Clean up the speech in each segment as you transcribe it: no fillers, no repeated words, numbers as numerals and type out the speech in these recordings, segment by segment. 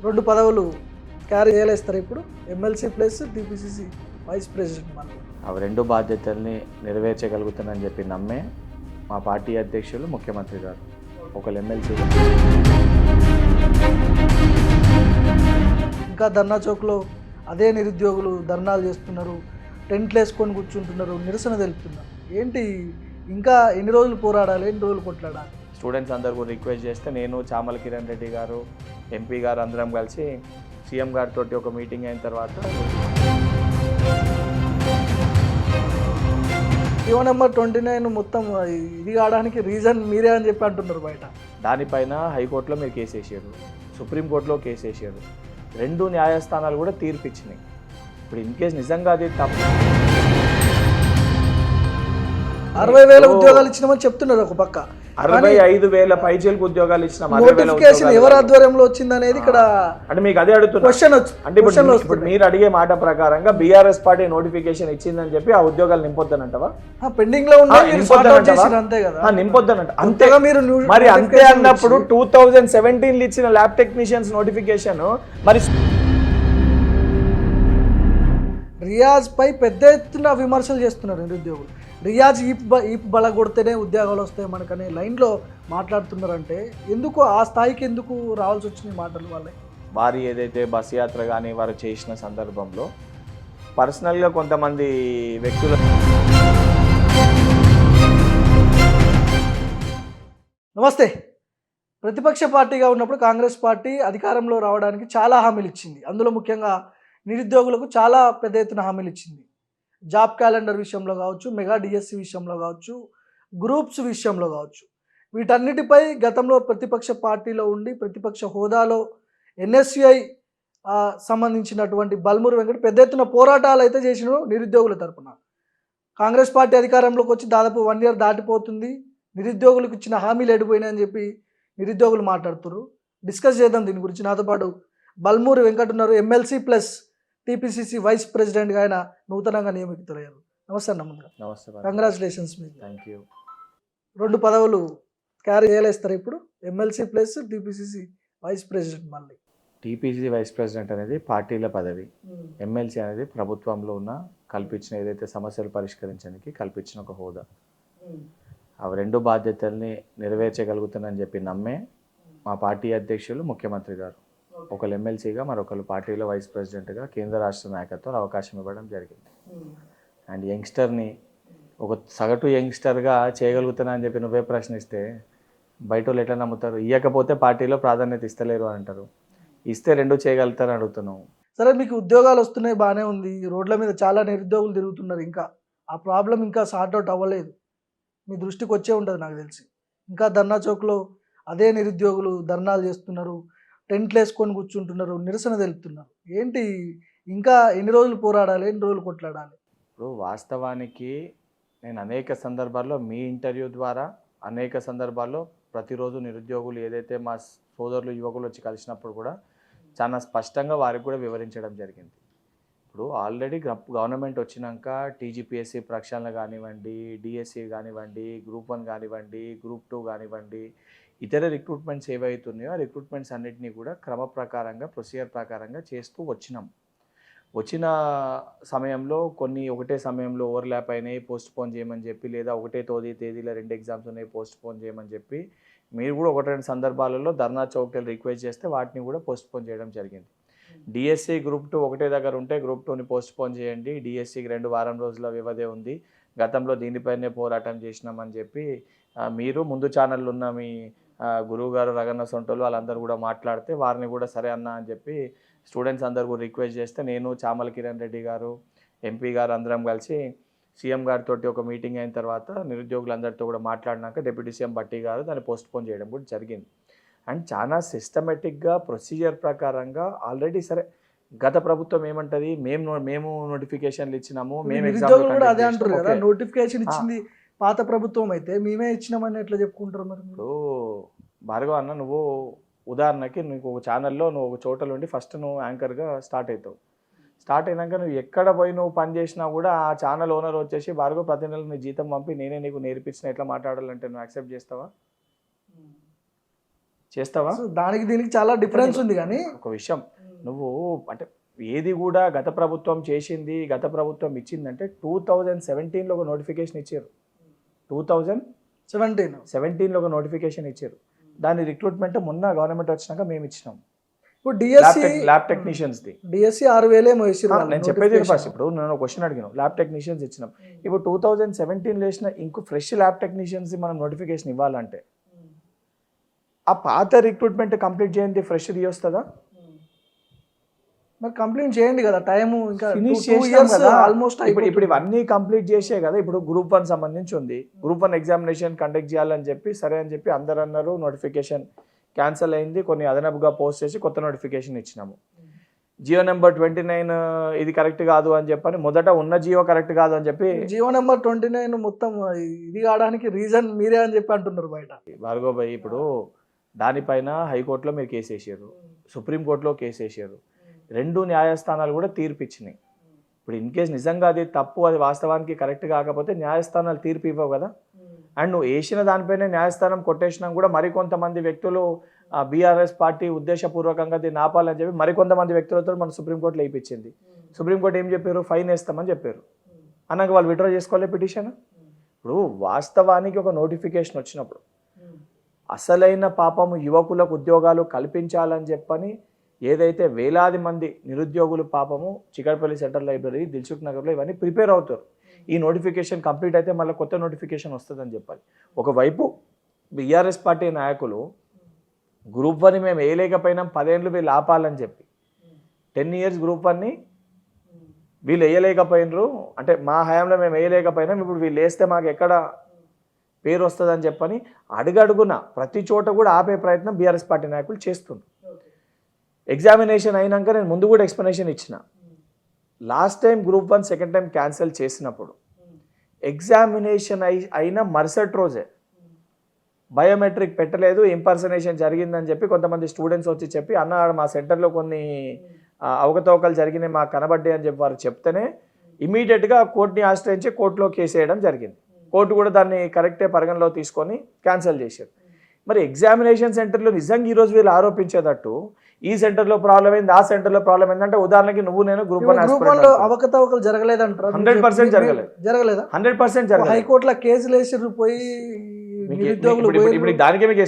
రెండు పదవులు క్యారీ చేయలేస్తారు ఇప్పుడు MLC plus TPCC vice president మళ్ళీ అవి రెండు బాధ్యతల్ని నెరవేర్చగలుగుతానని చెప్పి నమ్మే మా పార్టీ అధ్యక్షులు ముఖ్యమంత్రి గారు ఒకళ్ళు ఎమ్మెల్సీ. ఇంకా ధర్నా చౌక్లో అదే నిరుద్యోగులు ధర్నాలు చేస్తున్నారు, టెంట్లు వేసుకొని కూర్చుంటున్నారు, నిరసన తెలుపుతున్నారు. ఏంటి ఇంకా ఎన్ని రోజులు పోరాడాలి, ఎన్ని రోజులు కొట్లాడాలి? స్టూడెంట్స్ అందరూ కూడా రిక్వెస్ట్ చేస్తే నేను చామల కిరణ్ రెడ్డి గారు ఎంపీ గారు అందరం కలిసి సీఎం గారితో ఒక మీటింగ్ అయిన తర్వాత జీవో నెంబర్ 29 మొత్తం ఇది కావడానికి రీజన్ మీరే అని చెప్పి అంటున్నారు బయట. దానిపైన హైకోర్టులో మీరు కేసు వేసారు, సుప్రీంకోర్టులో కేసు వేసారు. రెండు న్యాయస్థానాలు కూడా తీర్పు ఇచ్చినాయి. ఇప్పుడు ఇన్ కేసు నిజంగా అది తప్పు 60,000 ఉద్యోగాలు ఇచ్చినామని చెప్తున్నారు ఒక పక్క. 65,000 పైచేలకు ఉద్యోగాలు ఇచ్చిన నోటిఫికేషన్ ఎవరి ఆధ్వర్యంలో వచ్చింది అనేది ఇక్కడ అంటే మీకు అదే అడుగుతున్నా. క్వశ్చన్ అంటే ఇప్పుడు మీరు అడిగే మాట ప్రకారంగా బీఆర్ఎస్ పార్టీ నోటిఫికేషన్ ఇచ్చిందని చెప్పి ఆ ఉద్యోగాలు నింపొద్దనంటవా? పెండింగ్ లో ఉన్నాయి అంతే కదా, నింపొద్దనంట. అంతేగా మీరు మరి అంతే అన్నప్పుడు 2017 ఇచ్చిన ల్యాబ్ టెక్నీషియన్స్ నోటిఫికేషన్ మరి రియాజ్ పై పెద్ద ఎత్తున విమర్శలు చేస్తున్నారు నిరుద్యోగులు. రియాజ్ ఈప్ బల కొడితేనే ఉద్యోగాలు వస్తాయి మనకనే లైన్లో మాట్లాడుతున్నారంటే ఎందుకు ఆ స్థాయికి ఎందుకు రావాల్సి వచ్చినాయి మాటలు వాళ్ళే? వారి ఏదైతే బస్ యాత్ర కానీ వారు చేసిన సందర్భంలో పర్సనల్గా కొంతమంది వ్యక్తుల నమస్తే. ప్రతిపక్ష పార్టీగా ఉన్నప్పుడు కాంగ్రెస్ పార్టీ అధికారంలో రావడానికి చాలా హామీలు ఇచ్చింది. అందులో ముఖ్యంగా నిరుద్యోగులకు చాలా పెద్ద ఎత్తున హామీలు ఇచ్చింది. జాబ్ క్యాలెండర్ విషయంలో కావచ్చు, మెగా డిఎస్సి విషయంలో కావచ్చు, గ్రూప్స్ విషయంలో కావచ్చు. వీటన్నిటిపై గతంలో ప్రతిపక్ష పార్టీలో ఉండి ప్రతిపక్ష హోదాలో ఎన్ఎస్యుఐ సంబంధించినటువంటి బల్మూరు వెంకట పెద్ద ఎత్తున పోరాటాలు అయితే చేసిన నిరుద్యోగుల తరపున. కాంగ్రెస్ పార్టీ అధికారంలోకి వచ్చి దాదాపు 1 year దాటిపోతుంది. నిరుద్యోగులకు ఇచ్చిన హామీలు ఎడిపోయినాయని చెప్పి నిరుద్యోగులు మాట్లాడుతున్నారు. డిస్కస్ చేద్దాం దీని గురించి. నాతో పాటు బల్మూరు వెంకట ఉన్నారు, ఎమ్మెల్సీ ప్లస్ టీపీసీసీ వైస్ ప్రెసిడెంట్గా ఆయన నూతనంగా నియమితులయ్యారు. నమస్తే అన్న. నమస్తే, కంగ్రాచులేషన్స్ మీకు. Thank you. రెండు పదవులు క్యారీ చేయలేస్తారు ఇప్పుడు MLC plus TPCC vice president మళ్ళీ. టీపీసీ వైస్ ప్రెసిడెంట్ అనేది పార్టీల పదవి, ఎమ్మెల్సీ అనేది ప్రభుత్వంలో ఉన్న కల్పించిన ఏదైతే సమస్యలు పరిష్కరించడానికి కల్పించిన ఒక హోదా. అవి రెండు బాధ్యతల్ని నెరవేర్చగలుగుతానని చెప్పి నమ్మే మా పార్టీ అధ్యక్షులు ముఖ్యమంత్రి గారు ఒకళ్ళు ఎమ్మెల్సీగా మరొకరు పార్టీలో వైస్ ప్రెసిడెంట్గా కేంద్ర రాష్ట్ర నాయకత్వం అవకాశం ఇవ్వడం జరిగింది. అండ్ యంగ్స్టర్ని ఒక సగటు యంగ్స్టర్గా చేయగలుగుతానా అని చెప్పి నువ్వే ప్రశ్నిస్తే బయట వాళ్ళు ఎట్లా నమ్ముతారు? ఇవ్వకపోతే పార్టీలో ప్రాధాన్యత ఇస్తలేరు అంటారు, ఇస్తే రెండు చేయగలుగుతారని అడుగుతున్నావు. సరే, మీకు ఉద్యోగాలు వస్తున్నాయి, బాగానే ఉంది. రోడ్ల మీద చాలా నిరుద్యోగులు తిరుగుతున్నారు. ఇంకా ఆ ప్రాబ్లం ఇంకా సార్ట్అవుట్ అవ్వలేదు. మీ దృష్టికి వచ్చే ఉంటుంది నాకు తెలిసి. ఇంకా ధర్నా చౌక్లో అదే నిరుద్యోగులు ధర్నాలు చేస్తున్నారు, టెంట్లు వేసుకొని కూర్చుంటున్నారు, నిరసన తెలుపుతున్నారు. ఏంటి ఇంకా ఎన్ని రోజులు పోరాడాలి, ఎన్ని రోజులు కొట్లాడాలి? ఇప్పుడు వాస్తవానికి నేను అనేక సందర్భాల్లో మీ ఇంటర్వ్యూ ద్వారా అనేక సందర్భాల్లో ప్రతిరోజు నిరుద్యోగులు ఏదైతే మా సోదరులు యువకులు వచ్చి కలిసినప్పుడు కూడా చాలా స్పష్టంగా వారికి కూడా వివరించడం జరిగింది. ఇప్పుడు ఆల్రెడీ గవర్నమెంట్ వచ్చినాక టీజీపీఎస్సీ ప్రక్షాళన కానివ్వండి, డిఎస్సి కానివ్వండి, గ్రూప్ 1 కానివ్వండి, గ్రూప్ 2 కానివ్వండి, ఇతర రిక్రూట్మెంట్స్ ఏవైతున్నాయో ఆ రిక్రూట్మెంట్స్ అన్నింటినీ కూడా క్రమ ప్రకారంగా ప్రొసీజర్ ప్రకారంగా చేస్తూ వచ్చినాం. వచ్చిన సమయంలో కొన్ని ఒకటే సమయంలో ఓవర్లాప్ అయినాయి, పోస్ట్పోన్ చేయమని చెప్పి, లేదా ఒకటే తేదీలో 2 ఎగ్జామ్స్ ఉన్నాయి పోస్ట్పోన్ చేయమని చెప్పి మీరు కూడా 1-2 సందర్భాలలో ధర్నా చౌక్టలు రిక్వెస్ట్ చేస్తే వాటిని కూడా పోస్ట్పోన్ చేయడం జరిగింది. డిఎస్సి గ్రూప్ 2 ఒకటే దగ్గర ఉంటే గ్రూప్ 2ని పోస్ట్పోన్ చేయండి, డిఎస్సికి 2 వారం రోజుల వ్యవధి ఉంది, గతంలో దీనిపైనే పోరాటం చేసినామని చెప్పి మీరు ముందు ఛానల్లో ఉన్న మీ గురువు గారు రగన్న సొంటలు వాళ్ళందరూ కూడా మాట్లాడితే వారిని కూడా సరే అన్న అని చెప్పి స్టూడెంట్స్ అందరూ కూడా రిక్వెస్ట్ చేస్తే నేను చామల కిరణ్ రెడ్డి గారు ఎంపీ గారు అందరం కలిసి సీఎం గారితో ఒక మీటింగ్ అయిన తర్వాత నిరుద్యోగులందరితో కూడా మాట్లాడినాక డిప్యూటీ సీఎం భట్టి గారు దాన్ని పోస్ట్పోన్ చేయడం కూడా జరిగింది. అండ్ చాలా సిస్టమేటిక్గా ప్రొసీజర్ ప్రకారంగా ఆల్రెడీ సరే గత ప్రభుత్వం ఏమంటది, మేము నోటిఫికేషన్లు ఇచ్చినాము, మేము నిరుద్యోగులు కూడా అదే అంటారు కదా, నోటిఫికేషన్ ఇచ్చింది పాత ప్రభుత్వం అయితే మేమే ఇచ్చినామని ఎట్లా చెప్పుకుంటారు మరి? ఇప్పుడు భార్గవ అన్న, నువ్వు ఉదాహరణకి నీకు ఒక ఛానల్లో నువ్వు ఒక చోట నుండి ఫస్ట్ నువ్వు యాంకర్గా స్టార్ట్ అవుతావు. స్టార్ట్ అయినాక నువ్వు ఎక్కడ పోయి నువ్వు పని చేసినా కూడా ఆ ఛానల్ ఓనర్ వచ్చేసి భార్గవ ప్రతి నెల నీ జీతం పంపి నేనే నీకు నేర్పించిన ఎట్లా మాట్లాడాలంటే నువ్వు యాక్సెప్ట్ చేస్తావా? చేస్తావా? సో దానికి దీనికి చాలా డిఫరెన్స్ ఉంది. కానీ ఒక విషయం, నువ్వు అంటే ఏది కూడా గత ప్రభుత్వం చేసింది, గత ప్రభుత్వం ఇచ్చిందంటే 2017లో ఒక నోటిఫికేషన్ ఇచ్చారు. 2017లో ఒక నోటిఫికేషన్ ఇచ్చారు. దాని రిక్రూట్మెంట్ మొన్న గవర్నమెంట్ వచ్చినాక మేము ఇచ్చినాం. ఇప్పుడు డిఎస్సి ల్యాబ్ టెక్నీషియన్స్ది డిఎస్సి 6,000 ఏమో వేసిర్రు వాళ్ళు నేను చెప్పేది notification. ఫస్ట్. ఇప్పుడు నేను క్వశ్చన్ అడిగాను, ల్యాబ్ టెక్నీషియన్స్ ఇచ్చినాం. ఇప్పుడు 2017 వేసిన ఇంకో ఫ్రెష్ ల్యాబ్ టెక్నీషియన్స్ మనం నోటిఫికేషన్ ఇవ్వాలంటే ఆ పాత రిక్రూట్మెంట్ కంప్లీట్ చేయండి, ఫ్రెష్ వస్తుందా? మరి కంప్లీట్ చేయండి కదా, టైం ఇంకా ఫినిష్ 2 చేసినాం years కదా. ఆల్మోస్ట్ ఇప్పుడు ఇవన్నీ కంప్లీట్ చేసే కదా. ఇప్పుడు గ్రూప్ 1 సంబంధించి ఉంది, గ్రూప్ 1 ఎగ్జామినేషన్ కండక్ట్ చేయాలని చెప్పి సరే అని చెప్పి అందరు అన్నారు. నోటిఫికేషన్ క్యాన్సిల్ అయింది, కొన్ని అదనపుగా పోస్ట్ చేసి కొత్త నోటిఫికేషన్ ఇచ్చినాము. జియో నెంబర్ 29 ఇది కరెక్ట్ కాదు అని చెప్పని, మొదట ఉన్న జియో కరెక్ట్ కాదు అని చెప్పి జియో నెంబర్ 29 మొత్తం ఇది కావడానికి రీజన్ మీరే అని చెప్పి అంటున్నారు బయట. భార్గవ్ భాయ్, ఇప్పుడు దానిపైన హైకోర్టులో మీరు కేసు వేసారు, సుప్రీంకోర్టులో కేసు వేసారు, 2 న్యాయస్థానాలు కూడా తీర్పు ఇచ్చినాయి. ఇప్పుడు ఇన్ కేసు నిజంగా అది తప్పు, అది వాస్తవానికి కరెక్ట్ కాకపోతే న్యాయస్థానాలు తీర్పు ఇవ్వవు కదా. అండ్ నువ్వు వేసిన దానిపైన న్యాయస్థానం కొట్టేసినా కూడా మరికొంతమంది వ్యక్తులు బీఆర్ఎస్ పార్టీ ఉద్దేశపూర్వకంగా దీన్ని ఆపాలని చెప్పి మరికొంతమంది వ్యక్తులతో మన సుప్రీంకోర్టులో వేయించింది. సుప్రీంకోర్టు ఏం చెప్పారు? ఫైన్ వేస్తామని చెప్పారు. అన్నాక వాళ్ళు విత్డ్రా చేసుకోలే పిటిషన్. ఇప్పుడు వాస్తవానికి ఒక నోటిఫికేషన్ వచ్చినప్పుడు అసలైన పాపము యువకులకు ఉద్యోగాలు కల్పించాలని చెప్పని ఏదైతే వేలాది మంది నిరుద్యోగులు పాపము చికట్పల్లి సెంట్రల్ లైబ్రరీ, దిల్సుఖ్ నగర్లో ఇవన్నీ ప్రిపేర్ అవుతారు. ఈ నోటిఫికేషన్ కంప్లీట్ అయితే మళ్ళీ కొత్త నోటిఫికేషన్ వస్తుందని చెప్పాలి. ఒకవైపు బీఆర్ఎస్ పార్టీ నాయకులు గ్రూప్ 1 మేము వేయలేకపోయినాం, 10 ఏళ్ళు వీళ్ళు ఆపాలని చెప్పి 10 years గ్రూప్ 1ని వీళ్ళు వేయలేకపోయినరు, అంటే మా హయాంలో మేము వేయలేకపోయినాం, ఇప్పుడు వీళ్ళు వేస్తే మాకు ఎక్కడ పేరు వస్తుందని చెప్పని అడుగడుగున ప్రతి చోట కూడా ఆపే ప్రయత్నం బీఆర్ఎస్ పార్టీ నాయకులు చేస్తున్నారు. ఎగ్జామినేషన్ అయినాక నేను ముందు కూడా ఎక్స్ప్లెనేషన్ ఇచ్చిన. Last time group 1 second time cancel చేసినప్పుడు ఎగ్జామినేషన్ అయిన మరుసటి రోజే బయోమెట్రిక్ పెట్టలేదు, ఇంపర్సనేషన్ జరిగిందని చెప్పి కొంతమంది స్టూడెంట్స్ వచ్చి చెప్పి అన్న మా సెంటర్లో కొన్ని అవకతవకలు జరిగినాయి మాకు కనబడ్డాయి అని చెప్పి వారు చెప్తేనే ఇమీడియట్గా కోర్టుని ఆశ్రయించి కోర్టులో కేసు వేయడం జరిగింది. కోర్టు కూడా దాన్ని కరెక్టే పరిగణలో తీసుకొని క్యాన్సిల్ చేశారు. మరి ఎగ్జామినేషన్ సెంటర్లో నిజంగా ఈరోజు వీళ్ళు ఆరోపించేటట్టు ఈ సెంటర్లో ప్రాబ్లం అయింది, ఆ సెంటర్లో ప్రాబ్లం ఏంటంటే ఉదాహరణకి నువ్వు నేను గ్రూప్ 1 అవకతవకలు జరగలేదంటారు. 100% జరగలేదా? 100% జరగలేదు. హైకోర్టులో కేసులు వేసిర్రు, పోయి ఇప్పుడు దానికే మీకు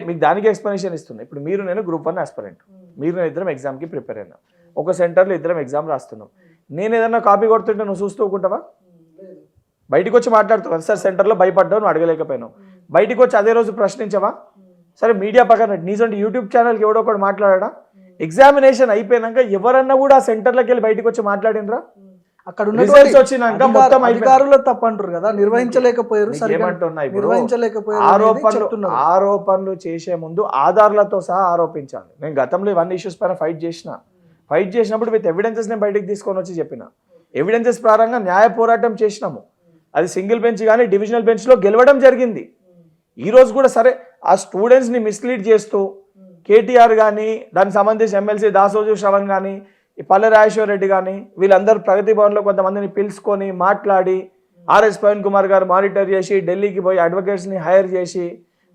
మీకు దానికి ఎక్స్ప్లెనేషన్ ఇస్తున్నా. ఇప్పుడు మీరు నేను గ్రూప్ 1 ఆస్పిరెంట్, మీరు నేను ఇద్దరం ఎగ్జామ్కి ప్రిపేర్ అయినా, ఒక సెంటర్లో ఇద్దరం ఎగ్జామ్ రాస్తున్నాం. నేను ఏదన్నా కాపీ కొడుతుంటే నువ్వు చూస్తూ ఊకుంటావా? బయటకు వచ్చి మాట్లాడుతావు సార్, సెంటర్లో భయపడ్డావు, నువ్వు అడగలేకపోయినావు, బయటకు వచ్చి అదే రోజు ప్రశ్నించవా? సరే మీడియా పక్కన నీసంటే యూట్యూబ్ ఛానల్కి ఎవడో ఒకటి మాట్లాడా? ఎగ్జామినేషన్ అయిపోయినాక ఎవరన్నా కూడా ఆ సెంటర్లోకి వెళ్ళి బయటకు వచ్చి మాట్లాడినరా? అక్కడ వచ్చినాక మొత్తం అధికారులు తప్పంటారు కదా, నిర్వహించలేకపోయారు. ఆరోపణలు చేసే ముందు ఆధారాలతో సహా ఆరోపించాలి. నేను గతంలో ఇవన్నీ ఇష్యూస్ పైన ఫైట్ చేసినప్పుడు విత్ ఎవిడెన్సెస్ నేను బయటకు తీసుకొని వచ్చి చెప్పిన. ఎవిడెన్సెస్ ప్రారంగా న్యాయ పోరాటం చేసినాము. అది సింగిల్ బెంచ్ కానీ డివిజనల్ బెంచ్లో గెలవడం జరిగింది. ఈరోజు కూడా సరే ఆ స్టూడెంట్స్ని మిస్లీడ్ చేస్తూ కేటీఆర్ కానీ దానికి సంబంధించి ఎమ్మెల్సీ దాసోజు శ్రవణ్ కానీ పల్లె రాజేశ్వర్ రెడ్డి కానీ వీళ్ళందరూ ప్రగతి భవన్లో కొంతమందిని పిలుచుకొని మాట్లాడి ఆర్ఎస్ పవన్ కుమార్ గారు మానిటర్ చేసి ఢిల్లీకి పోయి అడ్వకేట్స్ని హైర్ చేసి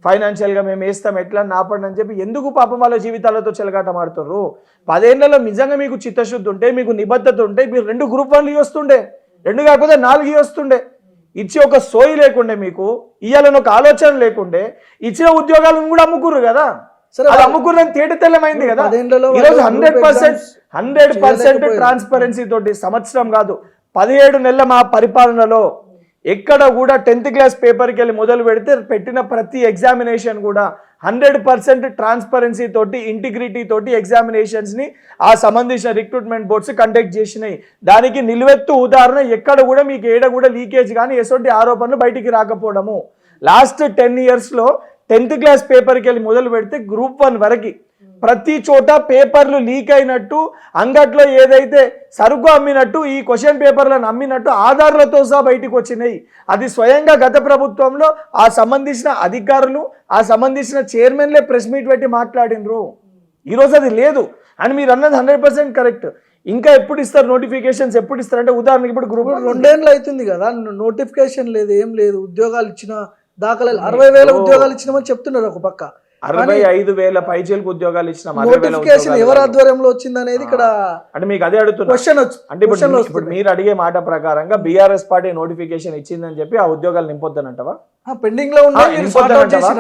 ఫైనాన్షియల్గా మేము వేస్తాం ఎట్లా ఆపండి అని చెప్పి ఎందుకు పాపం వాళ్ళ జీవితాలతో చెలగాటం ఆడుతున్నారు? 10 ఏళ్లలో నిజంగా మీకు చిత్తశుద్ధి ఉంటే, మీకు నిబద్ధత ఉంటే మీరు 2 గ్రూప్ 1లు వస్తుండే, 2 కాకపోతే 4 వస్తుండే. ఇచ్చి ఒక సోయి లేకుండే, మీకు ఇయ్యాలని ఒక ఆలోచన లేకుండే, ఇచ్చిన ఉద్యోగాలను కూడా అమ్ముకుర్రు కదా. అది అమ్ముకున్నది తేట తెల్లమైంది కదా. ఈరోజు 100% ట్రాన్స్పరెన్సీ తోటి సంవత్సరం కాదు 17 నెలల మా పరిపాలనలో ఎక్కడ కూడా 10th క్లాస్ పేపర్కి వెళ్ళి మొదలు పెడితే పెట్టిన ప్రతి ఎగ్జామినేషన్ కూడా 100% ట్రాన్స్పరెన్సీ తోటి ఇంటిగ్రిటీ తోటి ఎగ్జామినేషన్స్ని ఆ సంబంధించిన రిక్రూట్మెంట్ బోర్డ్స్ కండక్ట్ చేసినాయి. దానికి నిలువెత్తు ఉదాహరణ ఎక్కడ కూడా మీకు ఏడ కూడా లీకేజ్ కానీ ఎటువంటి ఆరోపణలు బయటికి రాకపోవడము. లాస్ట్ 10 yearsలో 10th క్లాస్ పేపర్కి వెళ్ళి మొదలు పెడితే గ్రూప్ 1 వరకు ప్రతి చోట పేపర్లు లీక్ అయినట్టు, అంగట్లో ఏదైతే సరుకు అమ్మినట్టు, ఈ క్వశ్చన్ పేపర్లను అమ్మినట్టు ఆధారాలతో సహా బయటకు వచ్చినాయి. అది స్వయంగా గత ప్రభుత్వంలో ఆ సంబంధించిన అధికారులు, ఆ సంబంధించిన చైర్మన్లే ప్రెస్ మీట్ పెట్టి మాట్లాడినరు. ఈరోజు అది లేదు. అండ్ మీరు అన్నది 100% కరెక్ట్. ఇంకా ఎప్పుడు ఇస్తారు నోటిఫికేషన్స్, ఎప్పుడు ఇస్తారంటే ఉదాహరణకి ఇప్పుడు గ్రూప్ 2 ఏళ్ళు అవుతుంది కదా, నోటిఫికేషన్ లేదు, ఏం లేదు, ఉద్యోగాలు ఇచ్చిన దాఖలాలు 60,000 ఉద్యోగాలు ఇచ్చినామని చెప్తున్నారు ఒక పక్క. 65,000 పైచీలకు ఉద్యోగాలు ఇచ్చిన నోటిఫికేషన్ ఎవరి ఆధ్వర్యంలో వచ్చింది అనేది ఇక్కడ అంటే మీకు అదే అడుగుతున్నా క్వశ్చన్ అంటే ఇప్పుడు మీరు అడిగే మాట ప్రకారంగా బీఆర్ఎస్ పార్టీ నోటిఫికేషన్ ఇచ్చిందని చెప్పి ఆ ఉద్యోగాలు నింపొద్దనంటవా? పెండింగ్ లో ఉన్నాయి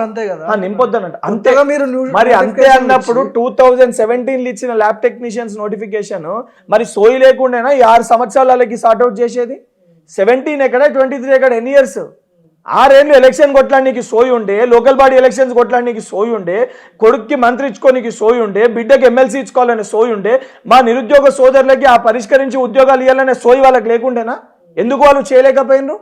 అంతే కదా, నింపొద్దనంట. అంతేగా మీరు మరి అంతే అన్నప్పుడు 2017 ఇచ్చిన ల్యాబ్ టెక్నీషియన్స్ నోటిఫికేషన్ మరి సోయి లేకుండా 6 సంవత్సరాలకి సార్ట్అవుట్ చేసేది. 17 ఎక్కడ, 23 ఎక్కడ, ఎన్ని ఇయర్స్? 6 ఏళ్ళు ఎలక్షన్ కొట్లాడడానికి సోయి ఉండే, లోకల్ బాడీ ఎలక్షన్స్ కొట్లాడడానికి సోయి ఉండే, కొడుక్కి మంత్రి ఇచ్చుకోనికి సోయి ఉండే, బిడ్డకి ఎమ్మెల్సీ ఇచ్చుకోవాలనే సోయి ఉండే, మా నిరుద్యోగ సోదరులకి ఆ పరిష్కరించి ఉద్యోగాలు ఇవ్వాలనే సోయి వాళ్ళకి లేకుండేనా? ఎందుకు వాళ్ళు చేయలేకపోయినారు?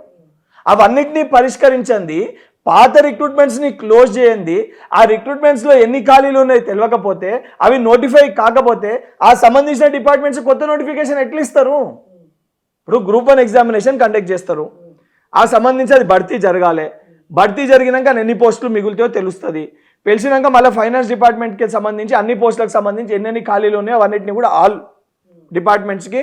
అవన్నిటినీ పరిష్కరించండి, పాత రిక్రూట్మెంట్స్ని క్లోజ్ చేయండి. ఆ రిక్రూట్మెంట్స్లో ఎన్ని ఖాళీలు ఉన్నాయి తెలియకపోతే, అవి నోటిఫై కాకపోతే ఆ సంబంధించిన డిపార్ట్మెంట్స్ కొత్త నోటిఫికేషన్ ఎట్లా ఇస్తారు? ఇప్పుడు గ్రూప్ 1 ఎగ్జామినేషన్ కండక్ట్ చేస్తారు, ఆ సంబంధించి అది భర్తీ జరగాలి. భర్తీ జరిగినాక ఎన్ని పోస్టులు మిగులుతాయో తెలుస్తుంది. తెలిసినాక మళ్ళీ ఫైనాన్స్ డిపార్ట్మెంట్కి సంబంధించి అన్ని పోస్టులకు సంబంధించి ఎన్ని ఖాళీలు ఉన్నాయో అవన్నిటిని కూడా ఆల్ డిపార్ట్మెంట్స్కి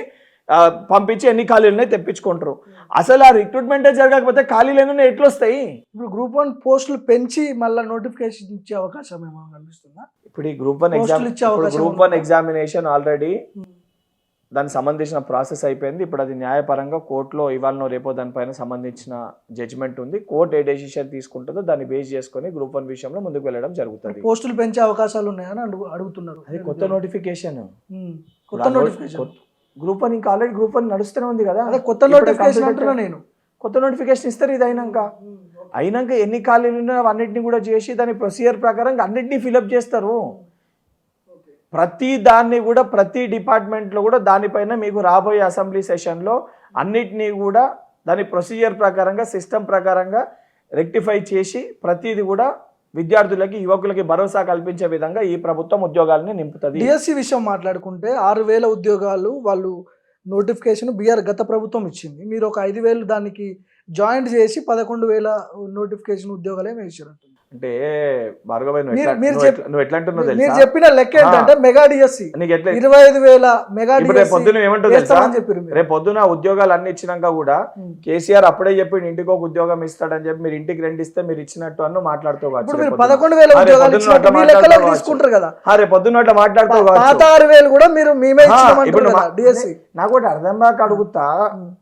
పంపించి ఎన్ని ఖాళీలు ఉన్నాయి తెప్పించుకుంటారు. అసలు ఆ రిక్రూట్మెంటే జరగకపోతే ఖాళీలు ఎన్ని ఎట్లా వస్తాయి? ఇప్పుడు గ్రూప్ 1 పోస్టులు పెంచి మళ్ళీ నోటిఫికేషన్ ఇచ్చే అవకాశం ఏమో కనిపిస్తుందా? ఇప్పుడు ఈ గ్రూప్ 1 ఎగ్జామినేషన్ ఆల్రెడీ దానికి సంబంధించిన ప్రాసెస్ అయిపోయింది. ఇప్పుడు అది న్యాయపరంగా కోర్టులో ఇవాళ రేపో దానిపైన సంబంధించిన జడ్జిమెంట్ ఉంది. కోర్టు ఏ డెసిషన్ తీసుకుంటుందో దాన్ని బేస్ చేసుకొని గ్రూప్ 1 విషయంలో ముందుకు వెళ్ళడం జరుగుతుంది. పోస్టులు పెంచే అవకాశాలు ఉన్నాయని అడుగుతున్నారు. అది కొత్త నోటిఫికేషన్ గ్రూప్ 1 ఇంకా ఆల్రెడీ గ్రూప్ 1 నడుస్తూనే ఉంది కదా. అదే కొత్త నోటిఫికేషన్ అంటున్నా నేను. కొత్త నోటిఫికేషన్ ఇస్తారు. ఇది అయినాక ఎన్ని ఖాళీలు ఉన్నాయో అవన్నిటిని కూడా చేసి దాని ప్రొసీజర్ ప్రకారం అన్నిటినీ ఫిలప్ చేస్తారు. ప్రతి దాన్ని కూడా ప్రతి డిపార్ట్మెంట్లో కూడా దానిపైన మీకు రాబోయే అసెంబ్లీ సెషన్లో అన్నిటినీ కూడా దాని ప్రొసీజర్ ప్రకారంగా సిస్టమ్ ప్రకారంగా రెక్టిఫై చేసి ప్రతిది కూడా విద్యార్థులకి యువకులకి భరోసా కల్పించే విధంగా ఈ ప్రభుత్వం ఉద్యోగాలని నింపుతుంది. డిఎస్సి విషయం మాట్లాడుకుంటే 6,000 ఉద్యోగాలు వాళ్ళు నోటిఫికేషన్ గత ప్రభుత్వం ఇచ్చింది. మీరు ఒక 5,000 దానికి జాయింట్ చేసి 11,000 నోటిఫికేషన్ ఉద్యోగాలే వేసారు. అంటే భార్గవ నువ్వు ఎట్లా అంటున్నావు తెలుసా? మీరు చెప్పిన లెక్క ఏంటంటే మెగా డిఎస్సి 25,000 మెగా రేపు పొద్దున ఏమంటుంది తెలుసా? రేపు పొద్దున ఉద్యోగాలు అన్ని ఇచ్చినాక కూడా కేసీఆర్ అప్పుడే చెప్పి ఇంటికి ఒక ఉద్యోగం ఇస్తాడని చెప్పి మీరు ఇంటికి 2 ఇస్తే మీరు ఇచ్చినట్టు అన్న మాట్లాడుకోవచ్చు. రేపు పొద్దున అట్లా మాట్లాడుకోవచ్చు. 6,000 కూడా మీరు మేమే డిఎస్సి. నాకు ఒకటి అర్థం కాక అడుగుతా,